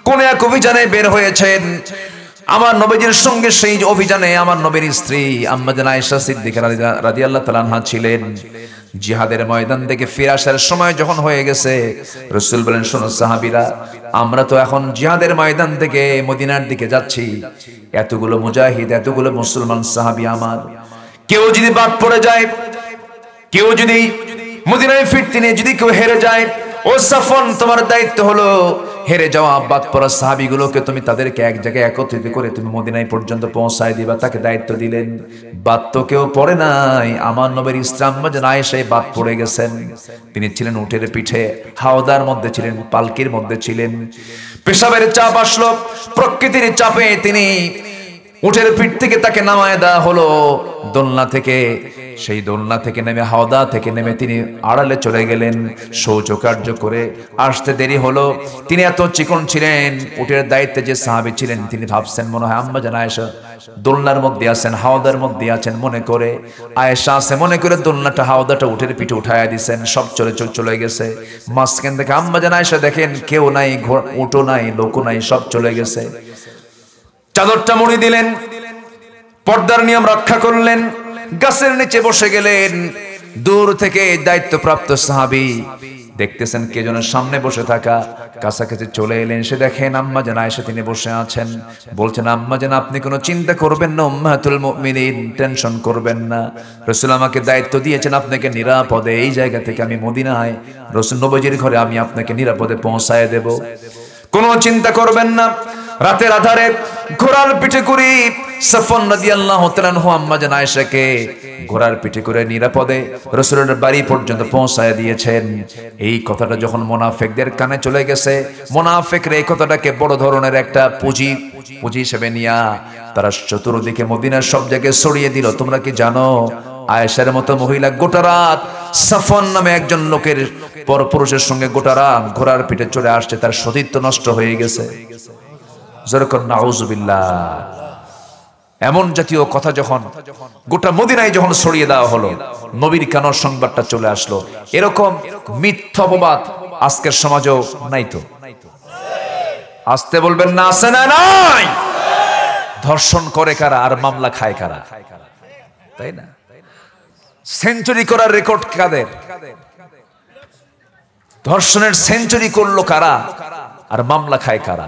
কোন এক অভিযানে বের হয়েছেন। আমার নবীজির সঙ্গে সেই অভিযানে আমার নবীর স্ত্রী আম্মা জান আয়েশা সিদ্দিকা রাদিয়াল্লাহু তাআলা আনহা ছিলেন। জিহাদের ময়দান থেকে ফিরে আসার সময় যখন হয়ে গেছে, রাসূল বলেন, শোনো সাহাবীরা, আমরা তো এখন জিহাদের ময়দান থেকে মদিনার দিকে যাচ্ছি। এতগুলো মুজাহিদ, এতগুলো মুসলমান সাহাবী আমার, কেউ যদি বাদ পড়ে যায়, কেউ যদি মদিনায় ফিরতে নিয়ে যদি কেউ হেরে যায়, ও সাফন, তোমার দায়িত্ব হলো হেরে যাওয়া বাদ পড়া সাহাবীগুলোকে তুমি তাদেরকে এক জায়গায় একত্রিত করে তুমি মদিনায় পর্যন্ত পৌঁছায় দিবা। তাকে দায়িত্ব দিলেন। বাদ তো কেউ পড়ে নাই, আমার নবীর স্ত্রী আম্মা জান আয়েশা বাদ পড়ে গেছেন। তিনি ছিলেন উটের পিঠে, হাওদার মধ্যে ছিলেন, পালকির মধ্যে ছিলেন। পেশাবের চাপ আসলো, প্রকৃতির চাপে তিনি উটের পিঠ থেকে তাকে নামায় দেওয়া হলো দোলনা থেকে। সেই দোলনা থেকে নেমে, হাওদা থেকে নেমে তিনি আড়ালে চলে গেলেন শৌচকার্য করে। আসতে দেরি হলো। তিনি এত চিকন ছিলেন, উটের দায়িত্বে যে সাহাবী ছিলেন তিনি ভাবছেন মনে হয় আম্মা জান আয়েশা দোলনার মধ্যে আছেন, হাওদার মধ্যে আছেন মনে করে। আয়েশা আছে মনে করে দোলনাটা, হাওদাটা উটের পিঠে উঠায়া দিয়েছেন। সব চলে গেছে। মাঝখান থেকে আম্মা জান আয়েশা দেখেন কেউ নাই, উটও নাই, লোকও নাই, সব চলে গেছে। চাদরটা মুড়ি দিলেন, পর্দার নিয়ম রক্ষা করলেন, গাছের নিচে বসে গেলেন। দূর থেকে দায়িত্বপ্রাপ্ত সাহাবী দেখতেছেন কে যেন সামনে বসে থাকা, কাছাকাছি চলে এলেন। সে দেখেন আম্মা জান আয়েশা তিনি বসে আছেন। বলছেন, আম্মা জান আপনি কোনো চিন্তা করবেন না, উম্মাহাতুল মুমিনিন, টেনশন করবেন না। রাসূল আমাকে দায়িত্ব দিয়েছেন আপনাকে নিরাপদে এই জায়গা থেকে আমি মদিনায় রাসূল নবীজির ঘরে আমি আপনাকে নিরাপদে পৌঁছায় দেব, কোনো চিন্তা করবেন না। রাতের আধারে ঘোড়ার পিঠে করে সাফওয়ান রাদিয়াল্লাহু তাআলা আনহু আম্মা জান আয়েশাকে ঘোড়ার পিঠে করে নিরাপদে রাসূলের বাড়ি পর্যন্ত পৌঁছায় দিয়েছেন। এই কথাটা যখন মুনাফিকদের কানে চলে গেছে, মুনাফিকরা এই কথাটাকে বড় ধরনের একটা পুঁজি হিসেবে নিয়া তারা চতুর্দিকে মদিনার সব জায়গায় ছড়িয়ে দিল। তোমরা কি জানো আয়েশার মতো মহিলা গোটা রাত সাফওয়ান নামে একজন লোকের পরপুরুষের সঙ্গে গোটা রাত ঘোড়ার পিঠে চড়ে আসছে, তার সতীত্ব নষ্ট হয়ে গেছে। যেরকম নাউজুবিল্লাহ। এমন জাতীয় কথা যখন গোটা মদিনায় যখন ছড়িয়ে দেওয়া হলো, নবীর কানে সংবাদটা চলে আসলো। এরকম মিথ্যা অপবাদ আজকের সমাজেও নাই তো? আসতে বলবেন না, আছে না? নাই। ধর্ষণ করে কারা আর মামলা খায় কারা? তাই না? সেঞ্চুরি করার রেকর্ড কাদের? ধর্ষণের সেঞ্চুরি করলো কারা আর মামলা খায় কারা?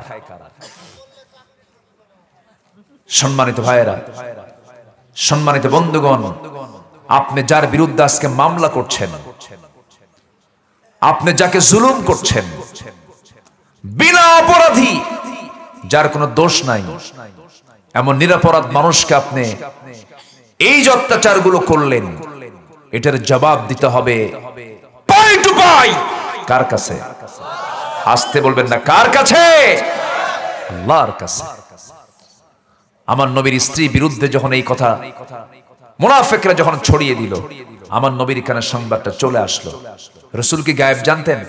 সম্মানিত ভাইয়েরা, সম্মানিত বন্ধুগণ, আপনি যার বিরুদ্ধে আজকে মামলা করছেন, আপনি যাকে জুলুম করছেন, বিনা অপরাধী, যার কোনো দোষ নাই, এমন নিরপরাধ মানুষকে আপনি এই যে অত্যাচারগুলো করলেন, এটার জবাব দিতে হবে পাই টু পাই। কার কাছে? আসতে বলবেন না, কার কাছে? আল্লাহর কাছে। আমার নবীর স্ত্রী বিরুদ্ধে যখন এই কথা মুনাফিকরা যখন ছড়িয়ে দিল, আমার নবীর কানে সংবাদটা চলে আসলো। রাসূল কি গায়েব জানতেন?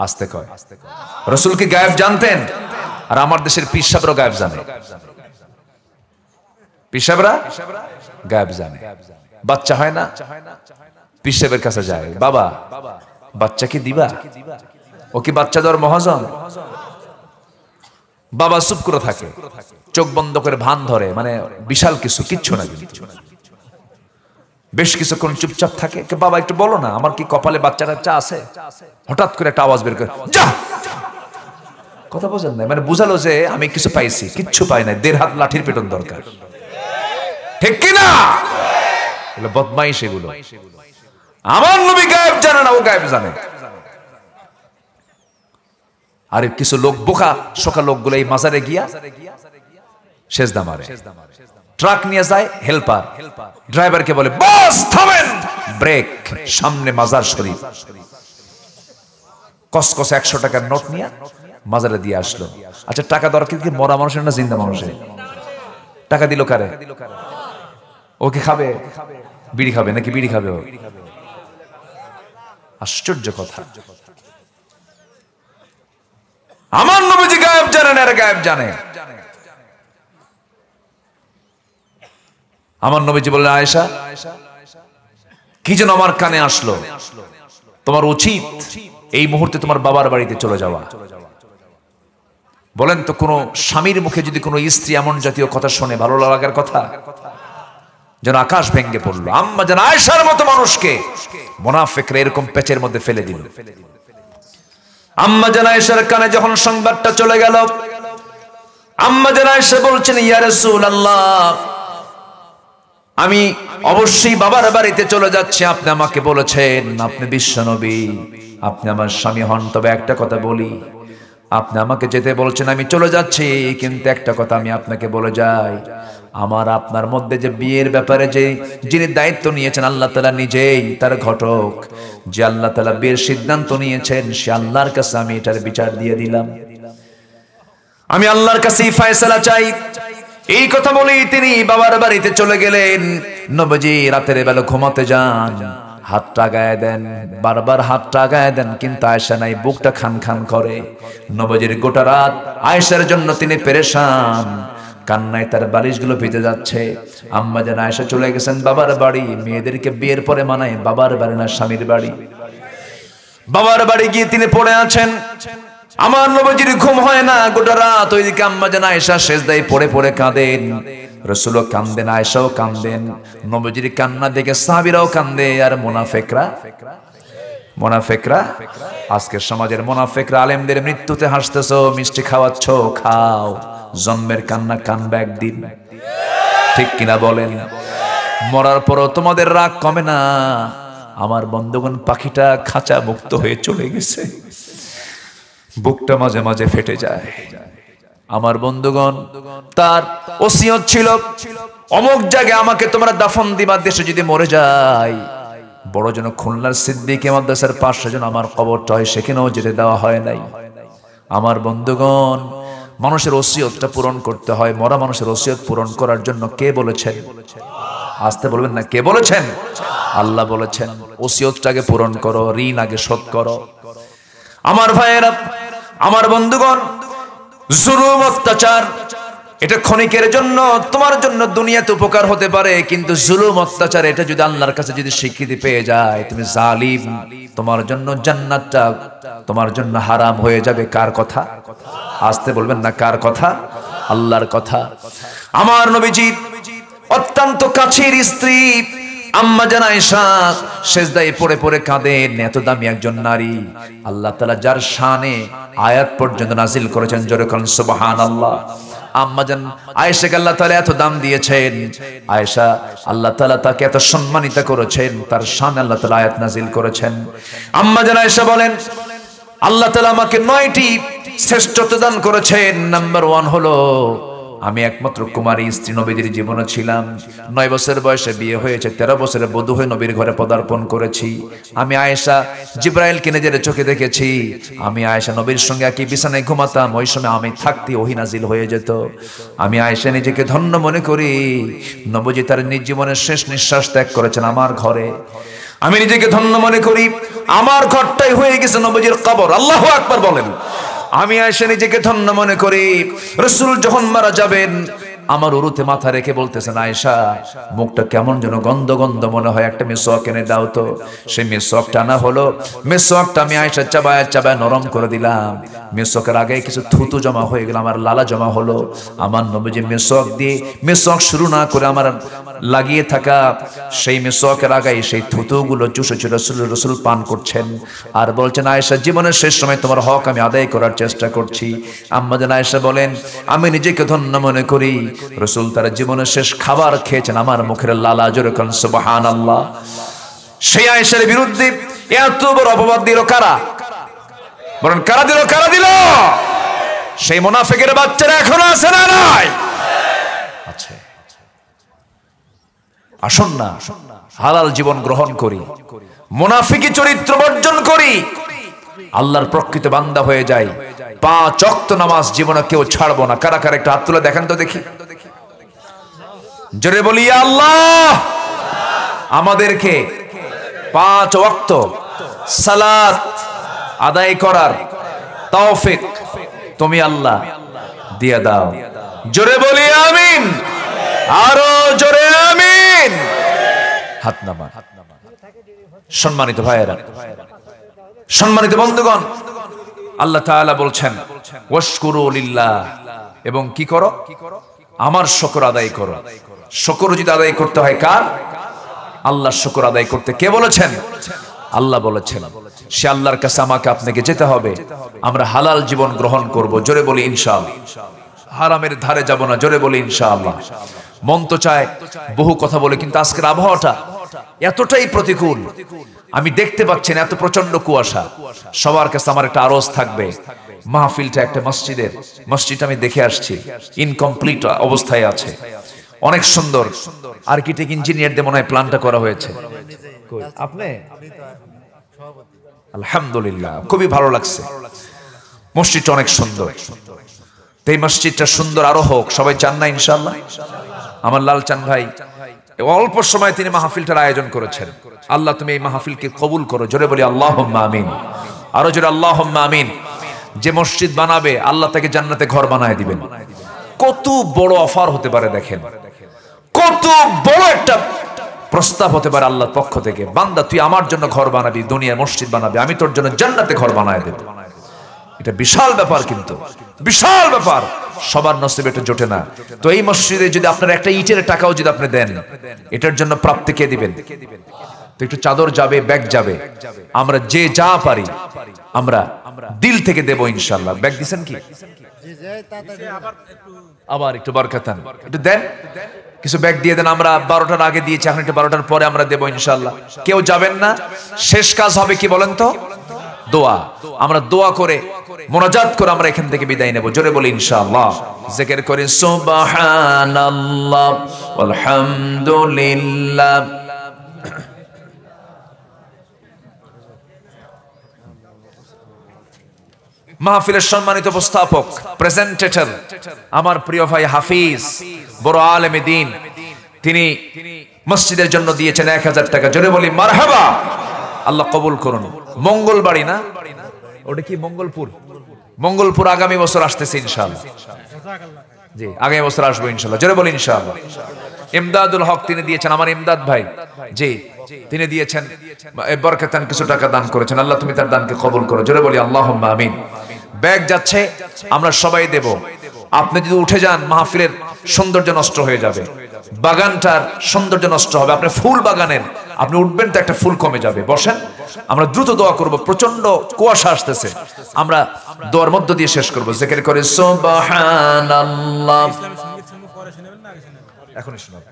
আসতে কয়, রাসূল কি গায়েব জানতেন? আর আমার দেশের পীর সাহেবরা গায়েব জানে। পীর সাহেবরা গায়েব জানে। বাচ্চা হয় না, পীর সাহেবের কাছে যায়, বাবা বাচ্চা কি দিবা? ও কি বাচ্চা দেওয়ার মহাজন? বাবা চুপ করে থাকে, চোখ বন্ধ করে ভান ধরে, মানে বিশাল কিছু, কিচ্ছু না। বেশ কিছুক্ষণ চুপচাপ থাকে, বাবা একটু বলো না আমার কি কপালে বাচ্চা টাচ্চা আছে? হঠাৎ করে একটা আওয়াজ বের করে, যা। কথা বোঝেন না, মানে বুঝালো যে আমি কিছু পাইছি, কিচ্ছু পাই নাই, 1.5 হাত লাঠির পেটন দরকার, ঠিক কিনা? এগুলো বদমাইশ এগুলো। আমার নবী গায়েব জানে না, ও গায়েব জানে। আর কিছু লোক বোকা শোকা লোকগুলো এই মাজারে গিয়া সেজদা মারে। ট্রাক নিয়ে যায়, হেল্পার ড্রাইভারকে বলে বস থামেন, ব্রেক, সামনে মাজার শরীফ। কসকস 100 টাকার নোট নিয়ে মাজারে দিয়ে আসলো। আচ্ছা টাকা দরকার কি মরা মানুষের না জিন্দা মানুষের? টাকা দিল কারে? ও কি খাবে? বিড়ি খাবে নাকি বিড়ি খাবে ও? আশ্চর্য কথা। আমার নবীজি গায়েব জানে না, এরা গায়েব জানে। আমার নবীজি বললেন আয়েশা কি যেন আমার কানে আসলো, তোমার উচিত এই মুহূর্তে তোমার বাবার বাড়িতে চলে যাওয়া। বলেন তো কোন স্বামীর মুখে যদি কোনো স্ত্রী এমন জাতীয় কথা শোনে, ভালো লাগার কথা? যেন আকাশ ভেঙে পড়লো। আম্মা যেন আয়েশার মতো মানুষকে মুনাফিকরা এরকম পেচের মধ্যে ফেলে দিল। আম্মা যেন আয়েশার কানে যখন সংবাদটা চলে গেল, আম্মা যেন আয়েশা বলছেন ইয়া রাসূলুল্লাহ, আমি অবশ্যই বাবার বাড়িতে চলে যাচ্ছি, আপনি আমাকে বলেছেন আপনি বিশ্বনবী, আপনি আমার স্বামী হন, তবে একটা কথা বলি, আপনি আমাকে যেতে বলছেন, আমি চলে যাচ্ছি, কিন্তু একটা কথা আমি আপনাকে বলে যাই, আমার আপনার মধ্যে যে বিয়ের ব্যাপারে যে যিনি দায়িত্ব নিয়েছেন আল্লাহ তাআলা নিজেই তার ঘটক, যে আল্লাহ তাআলা বিয়ের সিদ্ধান্ত নিয়েছেন সে আল্লাহর কাছে আমি এটার বিচার দিয়ে দিলাম, আমি আল্লাহর কাছে ফয়সালা চাই। এই কথা বলেই তিনি বাবার বাড়িতে চলে গেলেন। নবীজি রাতের বেলা ঘুমাতে যান, হাতটা গায়ে দেন, বারবার হাতটা গায়ে দেন, কিন্তু আয়েশা নাই, বুকটা খান খান করে। নবীজির গোটা রাত আয়েশার জন্য তিনি পেরেশান, কান্নায় তার বালিশগুলো ভিজে যাচ্ছে। আম্মা জান আয়েশা চলে গেছেন বাবার বাড়ি। মেয়েদেরকে বিয়ের পরে মানায় বাবার বাড়ি না স্বামীর বাড়ি। বাবার বাড়ি গিয়ে তিনি পড়ে আছেন। আমার নবীজির ঘুম হয় না গোটা রাত। ওইদিকে আম্মা জান আয়েশা সেজদায় পড়ে পড়ে কাঁদেন, রাসূলও কাঁদেন, আয়েশাও কাঁদেন। নবীজির কান্না দেখে সাহাবীরাও কাঁদে। আর মুনাফিকরা আজকের সমাজের মুনাফিকরা আলেমদের মৃত্যুতে হাসতেছো, মিষ্টি খাওয়াচ্ছ, খাও, জন্মের কান্না কানবে একদিন, ঠিক কিনা বলেন? মরার পরও তোমাদের রাগ কমে না। আমার বন্ধুগণ, পাখিটা খাঁচা মুক্ত হয়ে চলে গেছে, বুকটা মাঝে মাঝে ফেটে যায়। আমার বন্ধুগণ, তার ওসিয়ত ছিল অমুক জায়গায় আমাকে তোমরা দাফন দিবা, দেশে যদি মরে যাই। বড় যেন খুলনার সিদ্দিকী মাদ্রাসার পাশে যেন আমার কবরটা হয়, সেখানেও যেতে দেওয়া হয় নাই। আমার বন্ধুগণ, মানুষের ওসিয়তটা পূরণ করতে হয়। মরা মানুষের ওসিয়ত পূরণ করার জন্য কে বলেছেন? আসতে বলবেন না, কে বলেছেন? আল্লাহ বলেছেন ওসিয়তটাকে পূরণ করো, ঋণ আগে শোধ করো। আমার ভাইয়েরা, আমার বন্ধুগণ, জুলুম অত্যাচার এটা ক্ষণিকের জন্য তোমার জন্য দুনিয়াতে উপকার হতে পারে, কিন্তু জুলুম অত্যাচার এটা যদি আল্লাহর কাছে যদি স্বীকৃতি পেয়ে যায়, তুমি জালিম, তোমার জন্য জান্নাতটা তোমার জন্য হারাম হয়ে যাবে। কার কথা? আসতে বলবেন না, কার কথা? আল্লাহর কথা। আমার নবীজি অত্যন্ত কাছের স্ত্রী আম্মা জান আয়েশা সেজদায় পড়ে পড়ে কাঁদেন। এত দামি একজন নারী, আল্লাহ তাআলা যার শানে আয়াত পর্যন্ত নাজিল করেছেন, জোরে বলেন সুবহানাল্লাহ। আম্মা জান আয়েশাকে আল্লাহ তাআলা এত দাম দিয়েছেন, আয়েশা আল্লাহ তাআলা তাকে এত সম্মানিত করেছেন, তার শানে আল্লাহ তাআলা আয়াত নাজিল করেছেন। আম্মা জান আয়েশা বলেন, আল্লাহ তাআলা আমাকে 9টি শ্রেষ্ঠত্ব দান করেছেন। নাম্বার 1 হলো আমি একমাত্র কুমারী স্ত্রী নবীজির জীবনে ছিলাম। 9 বছর বয়সে বিয়ে হয়েছে, 13 বছরে বধূ হয়ে নবীর ঘরে পদার্পণ করেছি। আমি আয়েশা জিবরাইলকে নিজের চোখে দেখেছি। আমি আয়েশা নবীর সঙ্গে একই বিছানায় ঘুমাতাম। ওই সময় আমি থাকতে ওহী নাজিল হয়ে যেত। আমি আয়েশা নিজেকে ধন্য মনে করি, নবীজি তার নিজ জীবনের শেষ নিঃশ্বাস ত্যাগ করেছেন আমার ঘরে। আমি নিজেকে ধন্য মনে করি, আমার ঘরটাই হয়ে গেছে নবীজির কবর। আল্লাহু আকবার বলেন। আমি আয়েশা নিজেকে ধন্য মনে করি, রাসূল যখন মারা যাবেন আমার উরুতে মাথা রেখে বলতেছেন, আয়েশা মুখটা কেমন যেন গন্ধ গন্ধ মনে হয়, একটা মিসওয়াক এনে দাও তো। সেই মিসওয়াকটা আনা হলো। মিসওয়াকটা আমি আয়েশা চাবায় চাবায় নরম করে দিলাম। মিসওয়াকের আগে কিছু থুতু জমা হয়ে গেল, আমার লালা জমা হলো। আমার নবীজি মিসওয়াক দিয়ে মিসওয়াক শুরু না করে আমার লাগিয়ে থাকা সেই মিসওয়াকের আগে সেই থুতুগুলো চুষে চুষে রাসূল পান করছেন আর বলছেন, আয়েশা জীবনের শেষ সময় তোমার হক আমি আদায় করার চেষ্টা করছি। আম্মা জান আয়েশা বলেন, আমি নিজেকে ধন্য মনে করি, রাসূল তার জীবনের শেষ খাবার খেয়েছেন আমার মুখের লালা। জোরে কোন সুবহানাল্লাহ। সেই আয়েশার বিরুদ্ধে এত বড় অপবাদ দিল কারা? বলেন কারা দিল? কারা দিল? সেই মুনাফিকের বাচ্চারা এখনো আছে না নাই? আছে। আসুন না হালাল জীবন গ্রহণ করি, মুনাফিকি চরিত্র বর্জন করি, আল্লাহর প্রকৃত বান্দা হয়ে যাই। 5 ওয়াক্ত নামাজ জীবনে কেউ ছাড়বো না। কারা কারা একটা হাত তুলে দেখেন তো দেখি। জোরে বলি ইয়া আল্লাহ, আমাদেরকে 5 ওয়াক্ত সালাত আদায় করার তৌফিক তুমি আল্লাহ দিয়ে দাও। জোরে বলি আমিন। আরো জোরে আমিন। হাত নামান। সম্মানিত ভাইয়েরা, সম্মানিত বন্ধুগণ, আল্লাহ তাআলা বলছেন ওয়াশকুরু লিল্লাহ, এবং কি করো? আমার শুকর আদায় করো। শুকর যদি আদায় করতে হয় কার? আল্লাহর শুকর আদায় করতে কে বলেছেন? আল্লাহ বলেছেন। সে আল্লাহর কাছে আমাকে আপনাকে যেতে হবে। আমরা হালাল জীবন গ্রহণ করব। জোরে বলি ইনশাআল্লাহ। হারামের ধারে যাব না। জোরে বলি ইনশাআল্লাহ। মন তো চায় বহু কথা বলে, কিন্তু আজকের আবহাওয়াটা এতটাই প্রতিকূল, আমি দেখতে পাচ্ছি না, এত প্রচন্ড কুয়াশা। সবার কাছে আমার একটা আরজ থাকবে, মাহফিলটা একটা মসজিদের, মসজিদটা আমি দেখে আসছি, ইনকমপ্লিট অবস্থায় আছে। অনেক সুন্দর আর্কিটেক্ট ইঞ্জিনিয়ারদের মনে হয় প্ল্যানটা করা হয়েছে। আপনি আলহামদুলিল্লাহ, খুবই ভালো লাগছে। মসজিদটা অনেক সুন্দর। এই মসজিদটা সুন্দর আরো হোক, সবাই চান না ইনশাআল্লাহ? আমার লালচান ভাই অল্প সময় তিনি মাহফিলটার আয়োজন করেছেন। আল্লাহ তুমি এই মাহফিলকে কবুল করো। জোরে বলি আল্লাহুম্মা আমিন। আরো জোরে আল্লাহুম্মা আমিন। যে মসজিদ বানাবে আল্লাহ তাকে জান্নাতে ঘর বানায় দিবেন। কত বড় অফার হতে পারে দেখেন, কত বড় একটা প্রস্তাব হতে পারে আল্লাহর পক্ষ থেকে। বান্দা তুই আমার জন্য ঘর বানাবি, দুনিয়ার মসজিদ বানাবি, আমি তোর জন্য জান্নাতে ঘর বানায় দেব। এটা বিশাল ব্যাপার, কিন্তু বিশাল ব্যাপার। সবার নসিবে এটা জোটে না। তো এই মসজিদে যদি আপনার একটা ইটের টাকাও যদি আপনি দেন, এটার জন্য প্রাপ্তি কে দিবেন? তো একটু চাদর যাবে, ব্যাগ যাবে। আমরা যে যা পারি আমরা দিল থেকে দেব ইনশাআল্লাহ। ব্যাগ দিবেন কি? আবার একটু বরকতান একটু দেন, কিছু ব্যাগ দিয়ে দেন। আমরা 12টার আগে দিয়েছি, এখন একটু 12টার পরে আমরা দেব ইনশাআল্লাহ। কেউ যাবেন না। শেষ কাজ হবে কি বলেন তো? দোয়া। আমরা দোয়া করে মুনাজাত করে আমরা এখান থেকে বিদায় নেব। জোরে বলি ইনশাআল্লাহ। জিকির করি সুবহানাল্লাহ আলহামদুলিল্লাহ। মাহফিলের সম্মানিত উপস্থাপক, প্রেজেন্টেটর, আমার প্রিয় ভাই হাফিজ, বড় আলেমে দ্বীন, তিনি মসজিদের জন্য দিয়েছেন 1000 টাকা। জোরে বলি মারহাবা। আল্লাহ কবুল করুন। মঙ্গলবাড়ি না, ওটা কি মঙ্গলপুর? মঙ্গলপুর আগামী বছর আসতেছে ইনশাআল্লাহ। জি, আগামী বছর আসবো ইনশাআল্লাহ। জোরে বলি ইনশাআল্লাহ। ইমদাদুল হক তিনি দিয়েছেন, আমার ইমদাদ ভাই, জি তিনি দিয়েছেন বরকতান কিছু টাকা দান করেছেন। আল্লাহ তুমি তার দানকে কবুল করো। জোরে বলি আল্লাহুম্মা আমিন। ব্যাগ যাচ্ছে, আমরা সবাই দেব। আপনি যদি উঠে যান মাহফিলের সৌন্দর্য নষ্ট হয়ে যাবে, বাগানটার সৌন্দর্য নষ্ট হবে। আপনি ফুল বাগানের আপনি উঠবেন তো একটা ফুল কমে যাবে। বসেন, আমরা দ্রুত দোয়া করব। প্রচন্ড কুয়াশা আসতেছে, আমরা দোয়ার মধ্য দিয়ে শেষ করব। জিকির করে সুবহানাল্লাহ। এখনই শোনাব।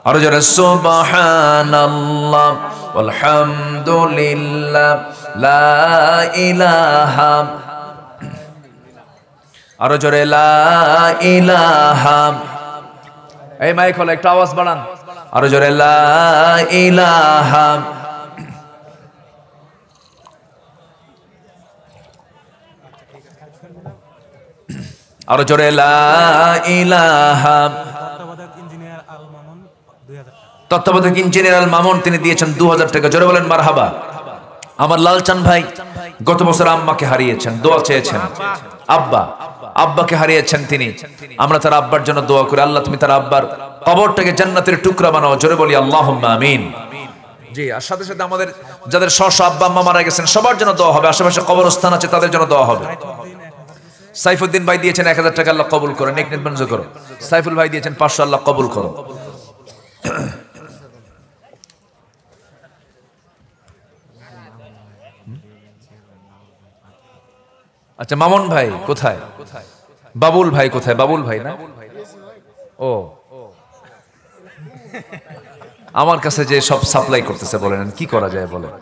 আরো জোরে সুবহানাল্লাহ আলহামদুলিল্লাহ লা ইলাহা। আরো জোরে লা ইলাহা। এই মাইক হলো, একটু আওয়াজ বাড়ান। আরো জোরে লা ইলাহা। আরো জোরে লা ইলাহা। তত্ত্বাবধায়ক ইঞ্জিনিয়ার আল মামুন তিনি দিয়েছেন 2000 টাকা। জোরে বলেন মারহাবা। আমার লালচান ভাই গত বছর আম্মাকে হারিয়েছেন, দোয়া চেয়েছেন। আব্বা, আব্বাকে হারিয়েছেন তিনি। আমরা তার আব্বার জন্য দোয়া করি, আল্লাহ তুমি তার আব্বার কবরটাকে জান্নাতের টুকরা বানাও, জোরে বলি আল্লাহুম্মা আমিন। জি, আর সাথে সাথে আমাদের যাদের স্ব আব্বা আম্মা মারা গেছেন সবার জন্য দোয়া হবে, আশেপাশে কবরস্থান আছে তাদের জন্য দোয়া হবে। সাইফুদ্দিন ভাই দিয়েছেন 1000 টাকা, আল্লাহ কবুল করো, নেক নিত মঞ্জুর করো। সাইফুল ভাই দিয়েছেন 500, আল্লাহ কবুল করো। আচ্ছা, মামুন ভাই কোথায়? বাবুল ভাই কোথায়? বাবুল ভাই না? ও, আমার কাছে যে সব সাপ্লাই করতেছে, বলেন কি করা যায় বলেন।